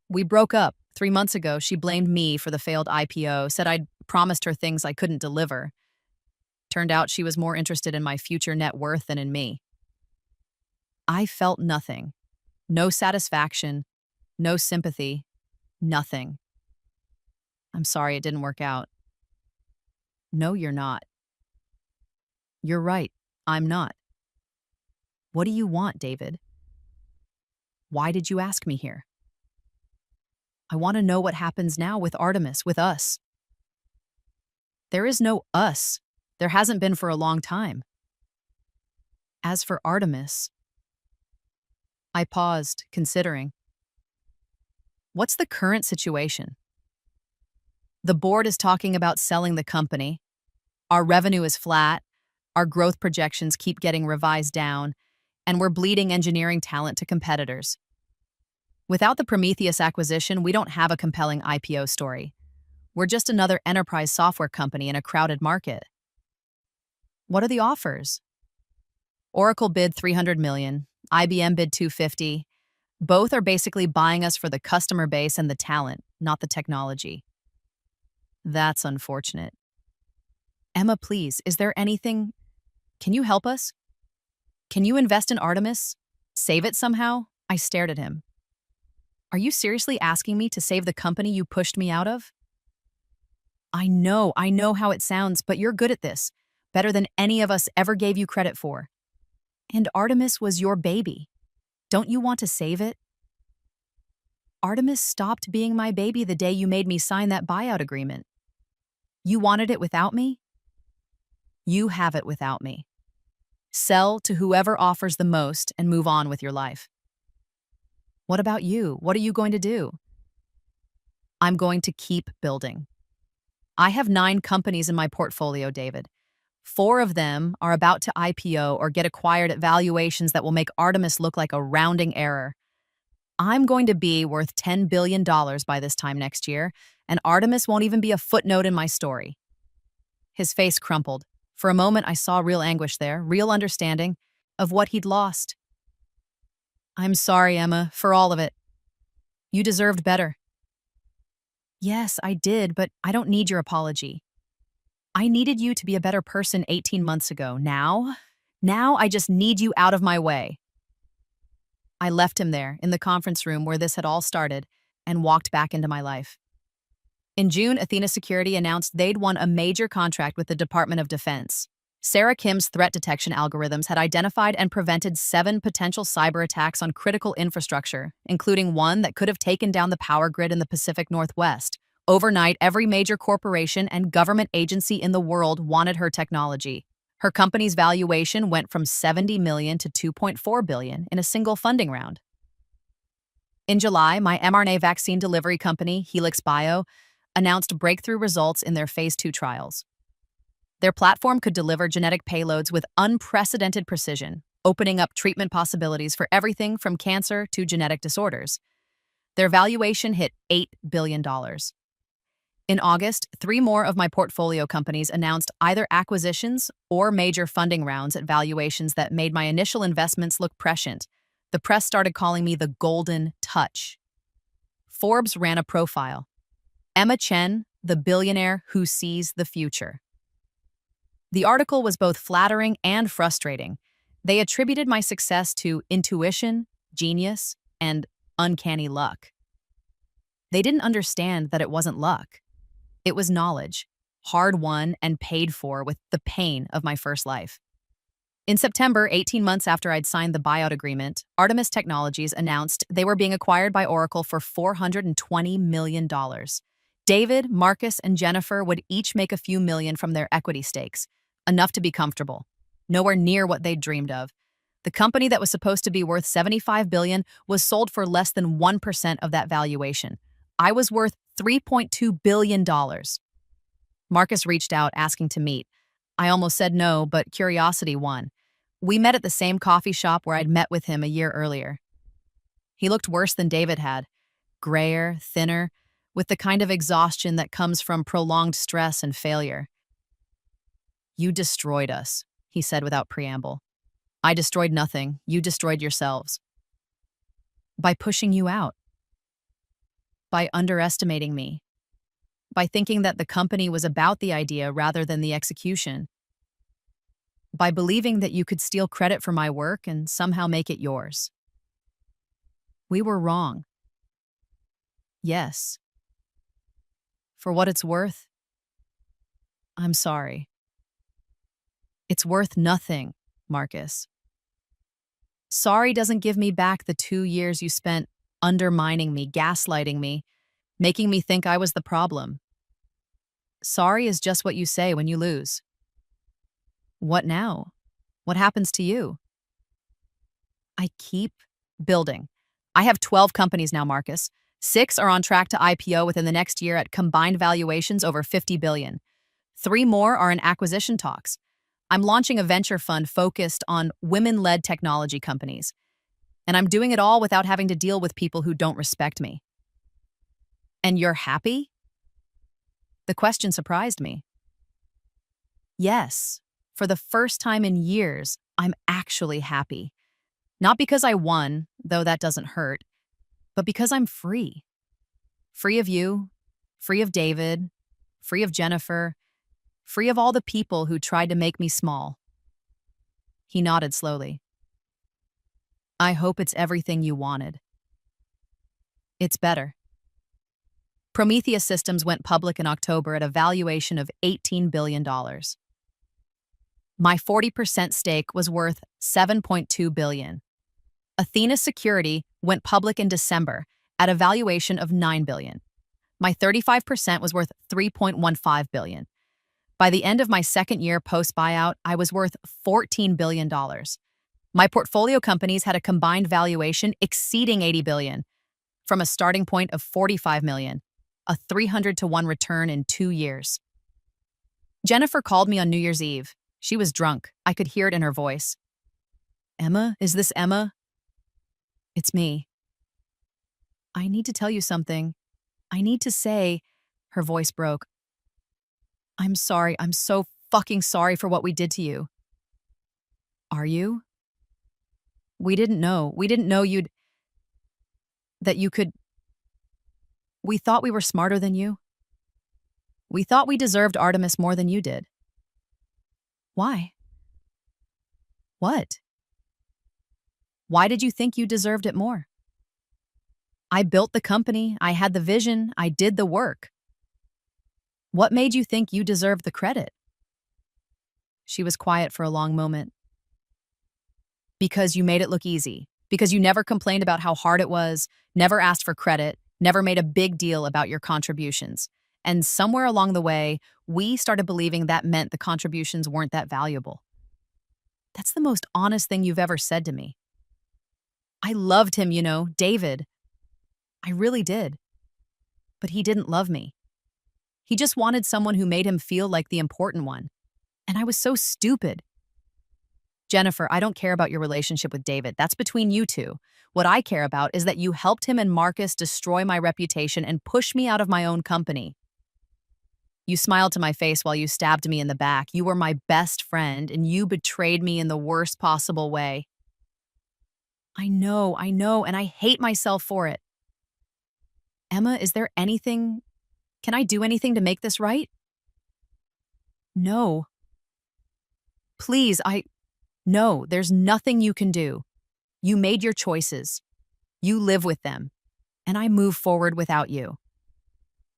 We broke up. 3 months ago, she blamed me for the failed IPO, said I'd promised her things I couldn't deliver. Turned out she was more interested in my future net worth than in me. I felt nothing. No satisfaction, no sympathy, nothing. I'm sorry it didn't work out. No, you're not. You're right, I'm not. What do you want, David? Why did you ask me here? I want to know what happens now with Artemis, with us. There is no us. There hasn't been for a long time. As for Artemis, I paused, considering. What's the current situation? The board is talking about selling the company. Our revenue is flat. Our growth projections keep getting revised down, and we're bleeding engineering talent to competitors. Without the Prometheus acquisition, we don't have a compelling IPO story. We're just another enterprise software company in a crowded market. What are the offers? Oracle bid 300 million, IBM bid 250. Both are basically buying us for the customer base and the talent, not the technology. That's unfortunate. Emma, please, is there anything? Can you help us? Can you invest in Artemis? Save it somehow? I stared at him. Are you seriously asking me to save the company you pushed me out of? I know how it sounds, but you're good at this. Better than any of us ever gave you credit for. And Artemis was your baby. Don't you want to save it? Artemis stopped being my baby the day you made me sign that buyout agreement. You wanted it without me? You have it without me. Sell to whoever offers the most and move on with your life. What about you? What are you going to do? I'm going to keep building. I have 9 companies in my portfolio, David. 4 of them are about to IPO or get acquired at valuations that will make Artemis look like a rounding error. I'm going to be worth $10 billion by this time next year, and Artemis won't even be a footnote in my story. His face crumpled. For a moment, I saw real anguish there, real understanding of what he'd lost. I'm sorry, Emma, for all of it. You deserved better. Yes, I did, but I don't need your apology. I needed you to be a better person 18 months ago. Now I just need you out of my way. I left him there in the conference room where this had all started and walked back into my life. In June, Athena Security announced they'd won a major contract with the Department of Defense. Sarah Kim's threat detection algorithms had identified and prevented 7 potential cyber attacks on critical infrastructure, including one that could have taken down the power grid in the Pacific Northwest. Overnight, every major corporation and government agency in the world wanted her technology. Her company's valuation went from $70 million to $2.4 billion in a single funding round. In July, my mRNA vaccine delivery company, Helix Bio, announced breakthrough results in their phase 2 trials. Their platform could deliver genetic payloads with unprecedented precision, opening up treatment possibilities for everything from cancer to genetic disorders. Their valuation hit $8 billion. In August, 3 more of my portfolio companies announced either acquisitions or major funding rounds at valuations that made my initial investments look prescient. The press started calling me the Golden Touch. Forbes ran a profile. Emma Chen, the billionaire who sees the future. The article was both flattering and frustrating. They attributed my success to intuition, genius, and uncanny luck. They didn't understand that it wasn't luck. It was knowledge, hard-won and paid for with the pain of my first life. In September, 18 months after I'd signed the buyout agreement, Artemis Technologies announced they were being acquired by Oracle for $420 million. David, Marcus, and Jennifer would each make a few million from their equity stakes, enough to be comfortable. Nowhere near what they'd dreamed of. The company that was supposed to be worth $75 billion was sold for less than 1% of that valuation. I was worth $3.2 billion. Marcus reached out asking to meet. I almost said no, but curiosity won. We met at the same coffee shop where I'd met with him a year earlier. He looked worse than David had, grayer, thinner, with the kind of exhaustion that comes from prolonged stress and failure. You destroyed us, he said without preamble. I destroyed nothing. You destroyed yourselves. By pushing you out. By underestimating me. By thinking that the company was about the idea rather than the execution. By believing that you could steal credit for my work and somehow make it yours. We were wrong. Yes. For what it's worth, I'm sorry. It's worth nothing, Marcus. Sorry doesn't give me back the 2 years you spent undermining me, gaslighting me, making me think I was the problem. Sorry is just what you say when you lose. What now? What happens to you? I keep building. I have 12 companies now, Marcus. 6 are on track to IPO within the next year at combined valuations over $50 billion. 3 more are in acquisition talks. I'm launching a venture fund focused on women-led technology companies. And I'm doing it all without having to deal with people who don't respect me. And you're happy? The question surprised me. Yes, for the first time in years, I'm actually happy. Not because I won, though that doesn't hurt, but because I'm free. Free of you, free of David, free of Jennifer, free of all the people who tried to make me small. He nodded slowly. I hope it's everything you wanted. It's better. Prometheus Systems went public in October at a valuation of $18 billion. My 40% stake was worth $7.2 billion. Athena Security went public in December at a valuation of $9 billion. My 35% was worth $3.15 billion. By the end of my second year post-buyout, I was worth $14 billion. My portfolio companies had a combined valuation exceeding $80 billion, from a starting point of $45 million, a 300-to-1 return in 2 years. Jennifer called me on New Year's Eve. She was drunk. I could hear it in her voice. Emma? Is this Emma? It's me. I need to tell you something. I need to say, her voice broke. I'm sorry. I'm so fucking sorry for what we did to you. Are you? We didn't know. We didn't know that you could. We thought we were smarter than you. We thought we deserved Artemis more than you did. Why? What? Why did you think you deserved it more? I built the company, I had the vision, I did the work. What made you think you deserved the credit? She was quiet for a long moment. Because you made it look easy. Because you never complained about how hard it was, never asked for credit, never made a big deal about your contributions. And somewhere along the way, we started believing that meant the contributions weren't that valuable. That's the most honest thing you've ever said to me. I loved him, David. I really did. But he didn't love me. He just wanted someone who made him feel like the important one. And I was so stupid. Jennifer, I don't care about your relationship with David. That's between you two. What I care about is that you helped him and Marcus destroy my reputation and push me out of my own company. You smiled to my face while you stabbed me in the back. You were my best friend, and you betrayed me in the worst possible way. I know, and I hate myself for it. Emma, is there anything? Can I do anything to make this right? No. Please, No, there's nothing you can do. You made your choices. You live with them. And I move forward without you.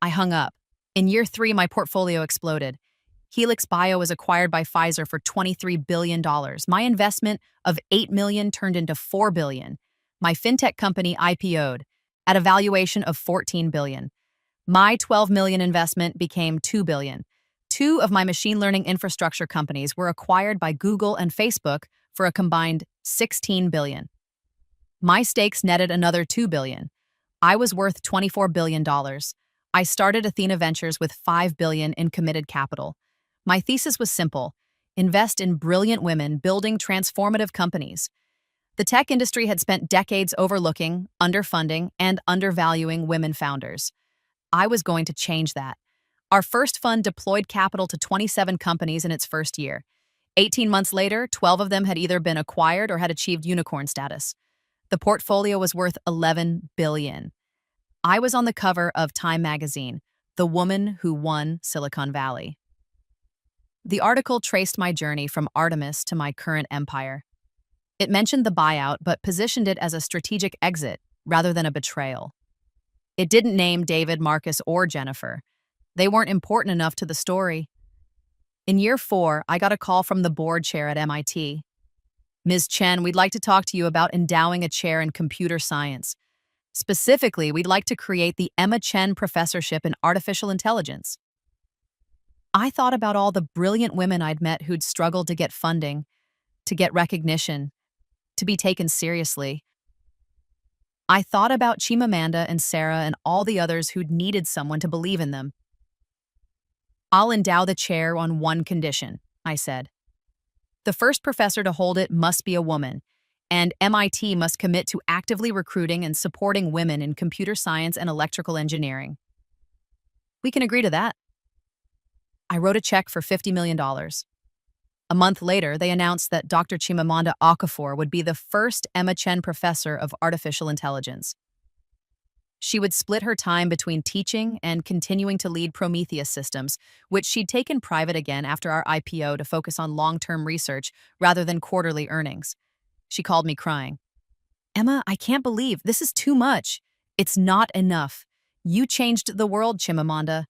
I hung up. In year 3, my portfolio exploded. Helix Bio was acquired by Pfizer for $23 billion. My investment of $8 million turned into $4 billion. My fintech company IPO'd at a valuation of $14 billion. My $12 million investment became $2 billion. 2 of my machine learning infrastructure companies were acquired by Google and Facebook for a combined $16 billion. My stakes netted another $2 billion. I was worth $24 billion. I started Athena Ventures with $5 billion in committed capital. My thesis was simple: invest in brilliant women building transformative companies. The tech industry had spent decades overlooking, underfunding, and undervaluing women founders. I was going to change that. Our first fund deployed capital to 27 companies in its first year. 18 months later, 12 of them had either been acquired or had achieved unicorn status. The portfolio was worth $11 billion. I was on the cover of Time magazine, The Woman Who Won Silicon Valley. The article traced my journey from Artemis to my current empire. It mentioned the buyout, but positioned it as a strategic exit rather than a betrayal. It didn't name David, Marcus, or Jennifer. They weren't important enough to the story. In year 4, I got a call from the board chair at MIT. Ms. Chen, we'd like to talk to you about endowing a chair in computer science. Specifically, we'd like to create the Emma Chen Professorship in Artificial Intelligence. I thought about all the brilliant women I'd met who'd struggled to get funding, to get recognition, to be taken seriously. I thought about Chimamanda and Sarah and all the others who'd needed someone to believe in them. I'll endow the chair on one condition, I said. The first professor to hold it must be a woman, and MIT must commit to actively recruiting and supporting women in computer science and electrical engineering. We can agree to that. I wrote a check for $50 million. A month later, they announced that Dr. Chimamanda Okafor would be the first Emma Chen Professor of Artificial Intelligence. She would split her time between teaching and continuing to lead Prometheus systems, which she'd taken private again after our IPO to focus on long-term research rather than quarterly earnings. She called me crying. Emma, I can't believe this is too much. It's not enough. You changed the world, Chimamanda.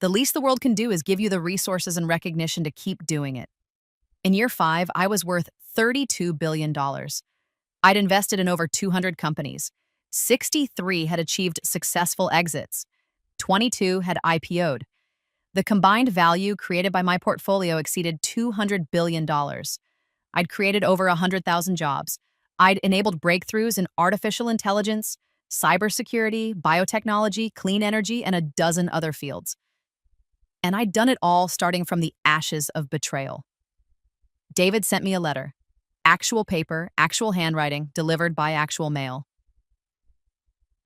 The least the world can do is give you the resources and recognition to keep doing it. In year 5, I was worth $32 billion. I'd invested in over 200 companies. 63 had achieved successful exits. 22 had IPO'd. The combined value created by my portfolio exceeded $200 billion. I'd created over 100,000 jobs. I'd enabled breakthroughs in artificial intelligence, cybersecurity, biotechnology, clean energy, and a dozen other fields. And I'd done it all starting from the ashes of betrayal. David sent me a letter. Actual paper, actual handwriting, delivered by actual mail.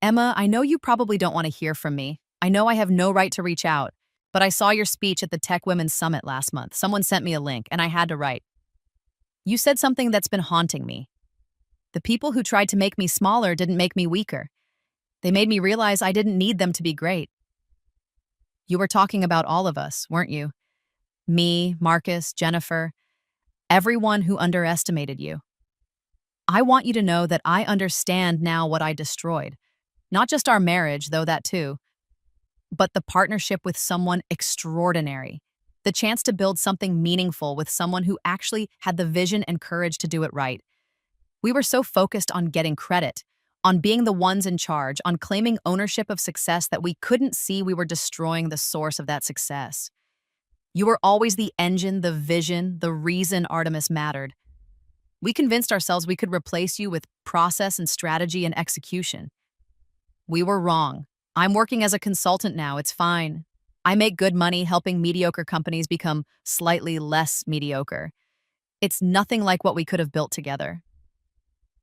Emma, I know you probably don't want to hear from me. I know I have no right to reach out, but I saw your speech at the Tech Women's Summit last month. Someone sent me a link, and I had to write. You said something that's been haunting me. The people who tried to make me smaller didn't make me weaker. They made me realize I didn't need them to be great. You were talking about all of us, weren't you? Me, Marcus, Jennifer, everyone who underestimated you. I want you to know that I understand now what I destroyed. Not just our marriage, though that too, but the partnership with someone extraordinary. The chance to build something meaningful with someone who actually had the vision and courage to do it right. We were so focused on getting credit, on being the ones in charge, on claiming ownership of success that we couldn't see we were destroying the source of that success. You were always the engine, the vision, the reason Artemis mattered. We convinced ourselves we could replace you with process and strategy and execution. We were wrong. I'm working as a consultant now, it's fine. I make good money helping mediocre companies become slightly less mediocre. It's nothing like what we could have built together.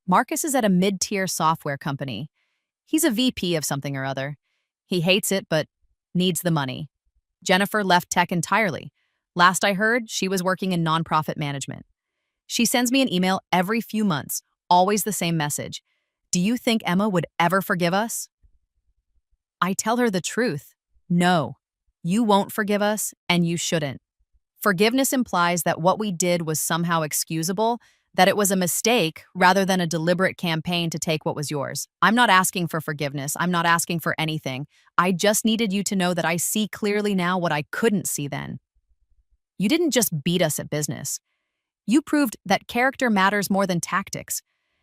Marcus is at a mid-tier software company. He's a VP of something or other. He hates it, but needs the money. Jennifer left tech entirely. Last I heard, she was working in nonprofit management. She sends me an email every few months, always the same message. Do you think Emma would ever forgive us? I tell her the truth. No, you won't forgive us, and you shouldn't. Forgiveness implies that what we did was somehow excusable, that it was a mistake rather than a deliberate campaign to take what was yours. I'm not asking for forgiveness. I'm not asking for anything. I just needed you to know that I see clearly now what I couldn't see then. You didn't just beat us at business. You proved that character matters more than tactics,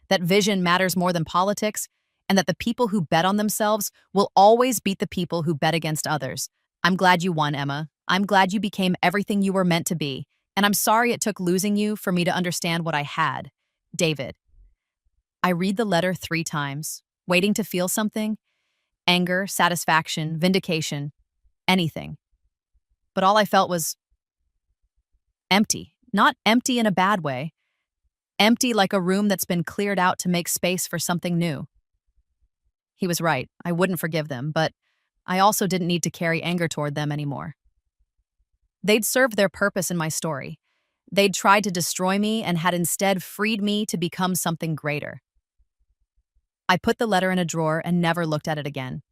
that vision matters more than politics, and that the people who bet on themselves will always beat the people who bet against others. I'm glad you won, Emma. I'm glad you became everything you were meant to be. And I'm sorry it took losing you for me to understand what I had. David. I read the letter 3 times, waiting to feel something. Anger, satisfaction, vindication, anything. But all I felt was empty. Not empty in a bad way. Empty like a room that's been cleared out to make space for something new. He was right. I wouldn't forgive them, but I also didn't need to carry anger toward them anymore. They'd served their purpose in my story. They'd tried to destroy me and had instead freed me to become something greater. I put the letter in a drawer and never looked at it again.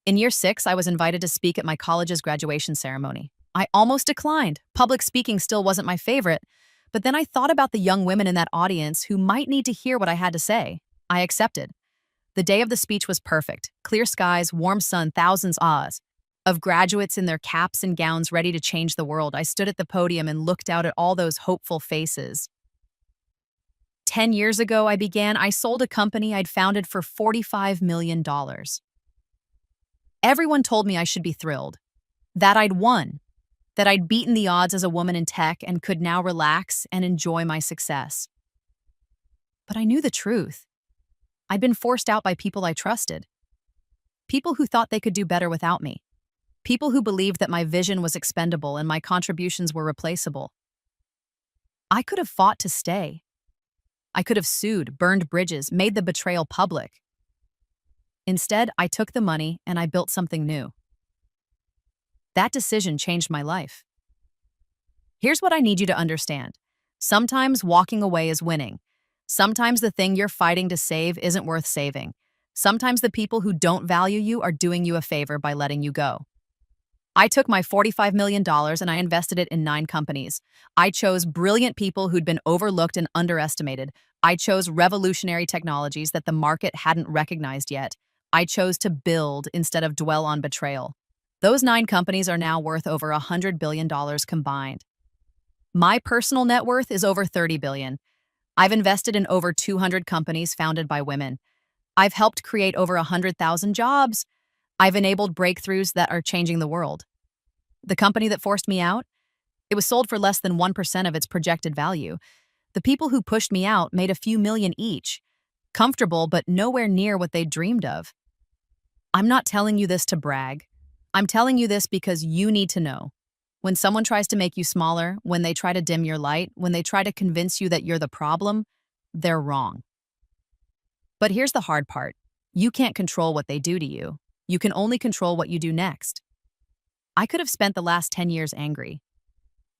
In year 6, I was invited to speak at my college's graduation ceremony. I almost declined. Public speaking still wasn't my favorite, but then I thought about the young women in that audience who might need to hear what I had to say. I accepted. The day of the speech was perfect. Clear skies, warm sun, thousands of graduates in their caps and gowns ready to change the world. I stood at the podium and looked out at all those hopeful faces. 10 years ago, I sold a company I'd founded for $45 million. Everyone told me I should be thrilled, that I'd won, that I'd beaten the odds as a woman in tech and could now relax and enjoy my success. But I knew the truth. I'd been forced out by people I trusted. People who thought they could do better without me. People who believed that my vision was expendable and my contributions were replaceable. I could have fought to stay. I could have sued, burned bridges, made the betrayal public. Instead, I took the money and I built something new. That decision changed my life. Here's what I need you to understand. Sometimes walking away is winning. Sometimes the thing you're fighting to save isn't worth saving. Sometimes the people who don't value you are doing you a favor by letting you go. I took my $45 million and I invested it in 9 companies. I chose brilliant people who'd been overlooked and underestimated. I chose revolutionary technologies that the market hadn't recognized yet. I chose to build instead of dwell on betrayal. Those 9 companies are now worth over $100 billion combined. My personal net worth is over $30 billion. I've invested in over 200 companies founded by women. I've helped create over 100,000 jobs. I've enabled breakthroughs that are changing the world. The company that forced me out, it was sold for less than 1% of its projected value. The people who pushed me out made a few million each, comfortable but nowhere near what they dreamed of. I'm not telling you this to brag. I'm telling you this because you need to know. When someone tries to make you smaller, when they try to dim your light, when they try to convince you that you're the problem, they're wrong. But here's the hard part. You can't control what they do to you. You can only control what you do next. I could have spent the last 10 years angry.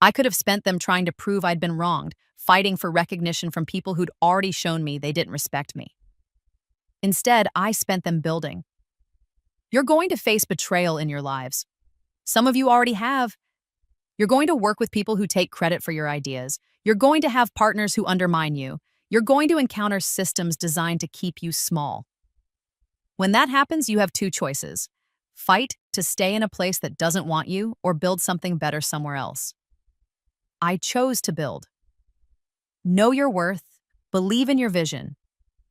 I could have spent them trying to prove I'd been wronged, fighting for recognition from people who'd already shown me they didn't respect me. Instead, I spent them building. You're going to face betrayal in your lives. Some of you already have. You're going to work with people who take credit for your ideas. You're going to have partners who undermine you. You're going to encounter systems designed to keep you small. When that happens, you have 2 choices. Fight to stay in a place that doesn't want you or build something better somewhere else. I chose to build. Know your worth, believe in your vision,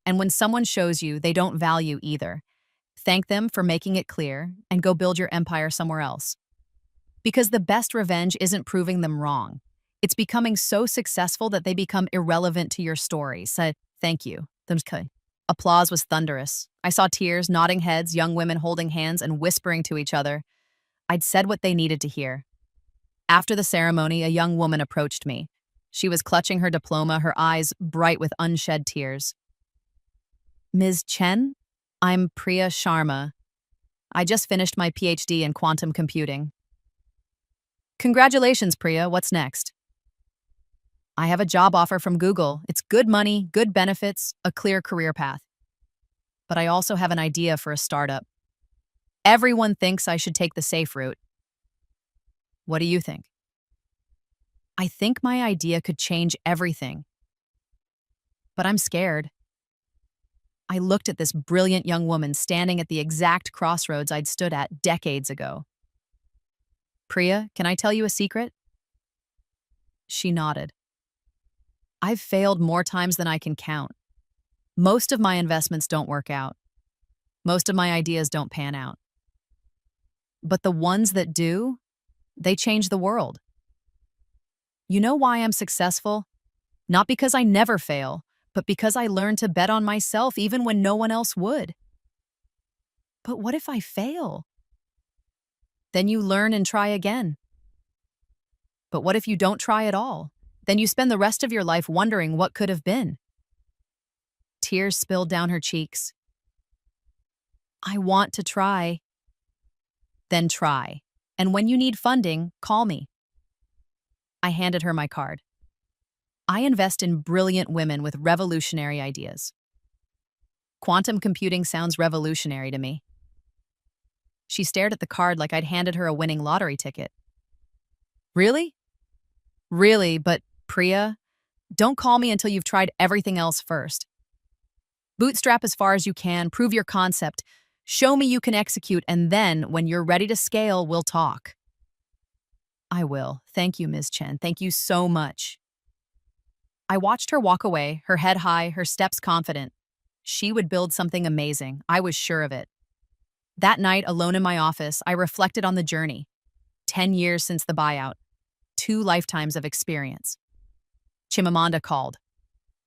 and when someone shows you they don't value either, thank them for making it clear and go build your empire somewhere else. Because the best revenge isn't proving them wrong. It's becoming so successful that they become irrelevant to your story. So, thank you. Applause was thunderous. I saw tears, nodding heads, young women holding hands and whispering to each other. I'd said what they needed to hear. After the ceremony, a young woman approached me. She was clutching her diploma, her eyes bright with unshed tears. Ms. Chen, I'm Priya Sharma. I just finished my PhD in quantum computing. Congratulations, Priya. What's next? I have a job offer from Google. It's good money, good benefits, a clear career path. But I also have an idea for a startup. Everyone thinks I should take the safe route. What do you think? I think my idea could change everything. But I'm scared. I looked at this brilliant young woman standing at the exact crossroads I'd stood at decades ago. Priya, can I tell you a secret? She nodded. I've failed more times than I can count. Most of my investments don't work out. Most of my ideas don't pan out. But the ones that do, they change the world. You know why I'm successful? Not because I never fail, but because I learned to bet on myself even when no one else would. But what if I fail? Then you learn and try again. But what if you don't try at all? Then you spend the rest of your life wondering what could have been. Tears spilled down her cheeks. I want to try. Then try. And when you need funding, call me. I handed her my card. I invest in brilliant women with revolutionary ideas. Quantum computing sounds revolutionary to me. She stared at the card like I'd handed her a winning lottery ticket. Really? Really, but Priya, don't call me until you've tried everything else first. Bootstrap as far as you can, prove your concept, show me you can execute, and then, when you're ready to scale, we'll talk. I will. Thank you, Ms. Chen. Thank you so much. I watched her walk away, her head high, her steps confident. She would build something amazing. I was sure of it. That night, alone in my office, I reflected on the journey. 10 years since the buyout. 2 lifetimes of experience. Chimamanda called.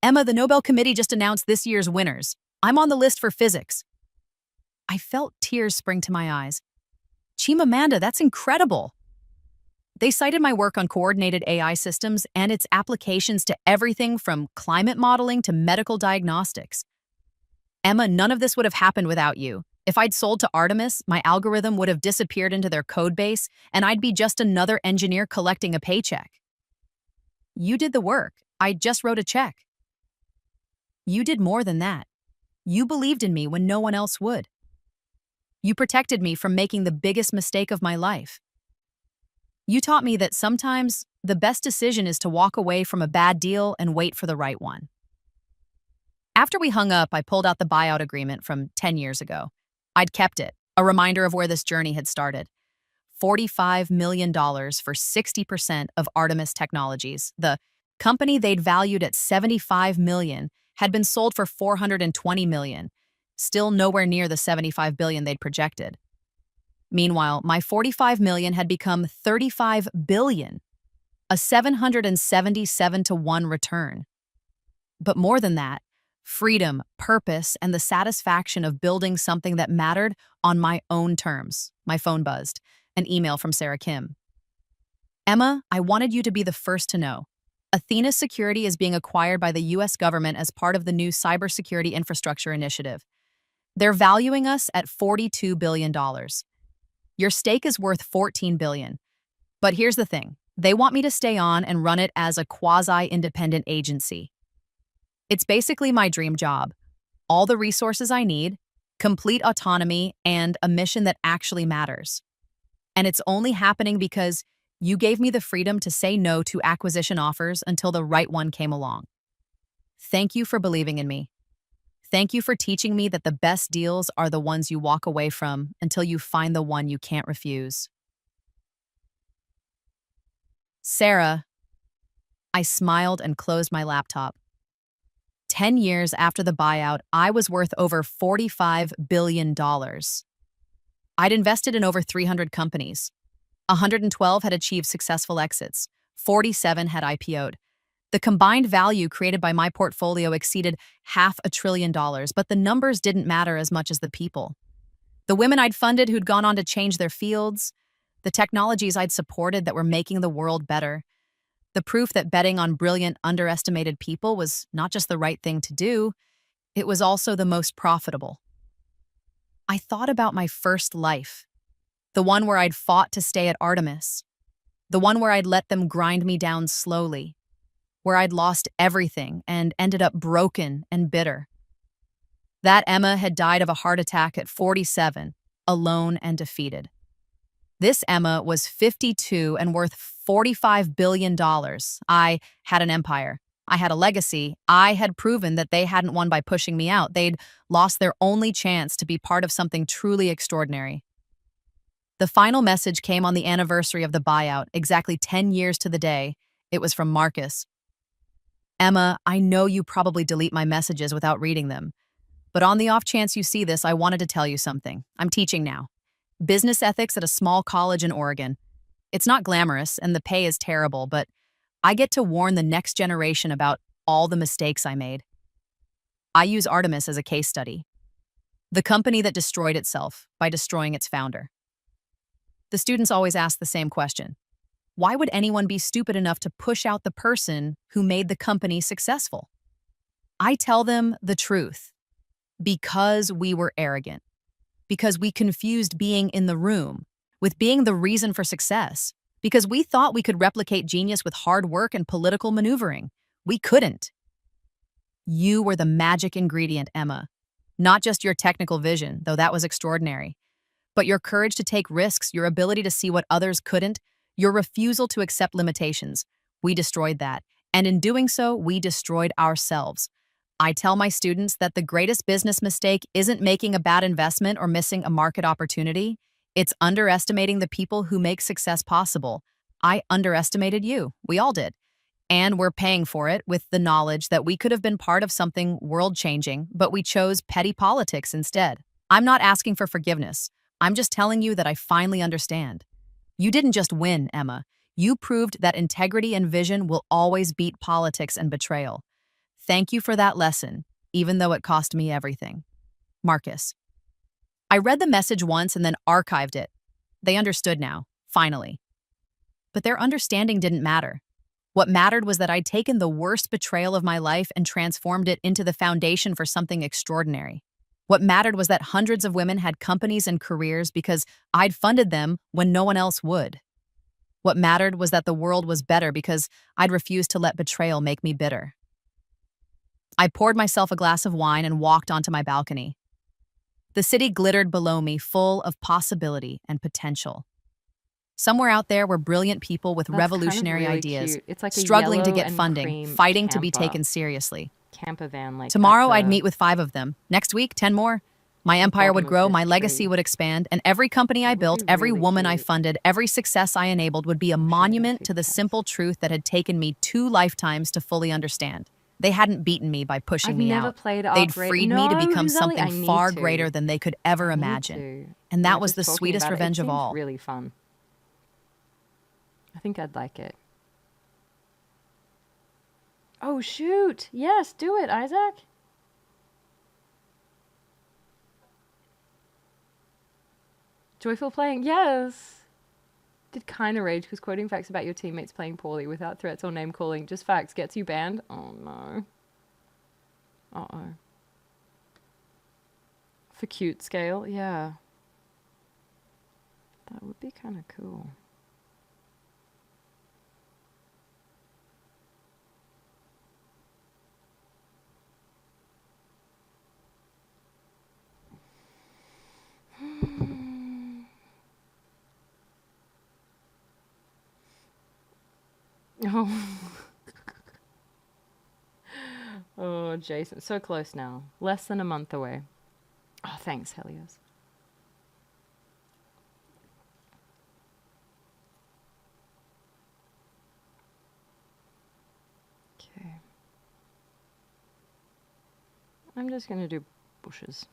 Emma, the Nobel Committee just announced this year's winners. I'm on the list for physics. I felt tears spring to my eyes. Chimamanda, that's incredible. They cited my work on coordinated AI systems and its applications to everything from climate modeling to medical diagnostics. Emma, none of this would have happened without you. If I'd sold to Artemis, my algorithm would have disappeared into their code base, and I'd be just another engineer collecting a paycheck. You did the work. I just wrote a check. You did more than that. You believed in me when no one else would. You protected me from making the biggest mistake of my life. You taught me that sometimes the best decision is to walk away from a bad deal and wait for the right one. After we hung up, I pulled out the buyout agreement from 10 years ago. I'd kept it, a reminder of where this journey had started. $45 million for 60% of Artemis Technologies. The company they'd valued at $75 million had been sold for $420 million, still nowhere near the $75 billion they'd projected. Meanwhile, my $45 million had become $35 billion, a 777-to-1 return. But more than that, freedom, purpose, and the satisfaction of building something that mattered on my own terms. My phone buzzed. An email from Sarah Kim. Emma, I wanted you to be the first to know. Athena Security is being acquired by the U.S. government as part of the new Cybersecurity Infrastructure Initiative. They're valuing us at $42 billion. Your stake is worth $14 billion. But here's the thing. They want me to stay on and run it as a quasi-independent agency. It's basically my dream job. All the resources I need, complete autonomy, and a mission that actually matters. And it's only happening because you gave me the freedom to say no to acquisition offers until the right one came along. Thank you for believing in me. Thank you for teaching me that the best deals are the ones you walk away from until you find the one you can't refuse. Sarah. I smiled and closed my laptop. 10 years after the buyout, I was worth over $45 billion. I'd invested in over 300 companies. 112 had achieved successful exits. 47 had IPO'd. The combined value created by my portfolio exceeded $500 billion, but the numbers didn't matter as much as the people. The women I'd funded who'd gone on to change their fields, the technologies I'd supported that were making the world better, the proof that betting on brilliant, underestimated people was not just the right thing to do, it was also the most profitable. I thought about my first life, the one where I'd fought to stay at Artemis, the one where I'd let them grind me down slowly, where I'd lost everything and ended up broken and bitter. That Emma had died of a heart attack at 47, alone and defeated. This Emma was 52 and worth $45 billion. I had an empire. I had a legacy. I had proven that they hadn't won by pushing me out. They'd lost their only chance to be part of something truly extraordinary. The final message came on the anniversary of the buyout, exactly 10 years to the day. It was from Marcus. Emma, I know you probably delete my messages without reading them, but on the off chance you see this, I wanted to tell you something. I'm teaching now. Business ethics at a small college in Oregon. It's not glamorous and the pay is terrible, but I get to warn the next generation about all the mistakes I made. I use Artemis as a case study. The company that destroyed itself by destroying its founder. The students always ask the same question. Why would anyone be stupid enough to push out the person who made the company successful? I tell them the truth. Because we were arrogant. Because we confused being in the room with being the reason for success. Because we thought we could replicate genius with hard work and political maneuvering. We couldn't. You were the magic ingredient, Emma. Not just your technical vision, though that was extraordinary, but your courage to take risks, your ability to see what others couldn't, your refusal to accept limitations. We destroyed that. And in doing so, we destroyed ourselves. I tell my students that the greatest business mistake isn't making a bad investment or missing a market opportunity. It's underestimating the people who make success possible. I underestimated you. We all did. And we're paying for it with the knowledge that we could have been part of something world-changing, but we chose petty politics instead. I'm not asking for forgiveness. I'm just telling you that I finally understand. You didn't just win, Emma. You proved that integrity and vision will always beat politics and betrayal. Thank you for that lesson, even though it cost me everything. Marcus. I read the message once and then archived it. They understood now, finally. But their understanding didn't matter. What mattered was that I'd taken the worst betrayal of my life and transformed it into the foundation for something extraordinary. What mattered was that hundreds of women had companies and careers because I'd funded them when no one else would. What mattered was that the world was better because I'd refused to let betrayal make me bitter. I poured myself a glass of wine and walked onto my balcony. The city glittered below me, full of possibility and potential. Somewhere out there were brilliant people with revolutionary ideas, It's like struggling to a get and funding, cream fighting to be camper. taken seriously. Camper van, like Tomorrow at I'd the meet with 5 of them. Next week, 10 more. My empire would bottom of grow, this my legacy tree. would expand, and every company I That would built, be every really woman I cute. funded, every success I enabled would be a monument to the simple truth that had taken me 2 lifetimes to fully understand. They hadn't beaten me by pushing I've me never out. played They'd Arc Raid. freed me to No, become Giselle, I something need far to. greater than they could ever I need imagine. to. And Yeah, that was just the talking sweetest about it, revenge it of seems all. really fun. I think I'd like it. Oh, shoot. Yes, do it, Isaac. Joyful playing. Yes. Did kind of rage because quoting facts about your teammates playing poorly without threats or name calling, just facts, gets you banned. Oh, no. Uh-oh. For cute scale, yeah. That would be kind of cool. Oh. Oh, Jason. So close now. Less than a month away. Oh, thanks, Helios. Okay. I'm just going to do bushes.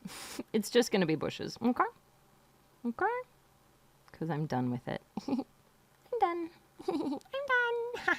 It's just going to be bushes. Okay? Okay? Because I'm done with it. I'm done. I'm done.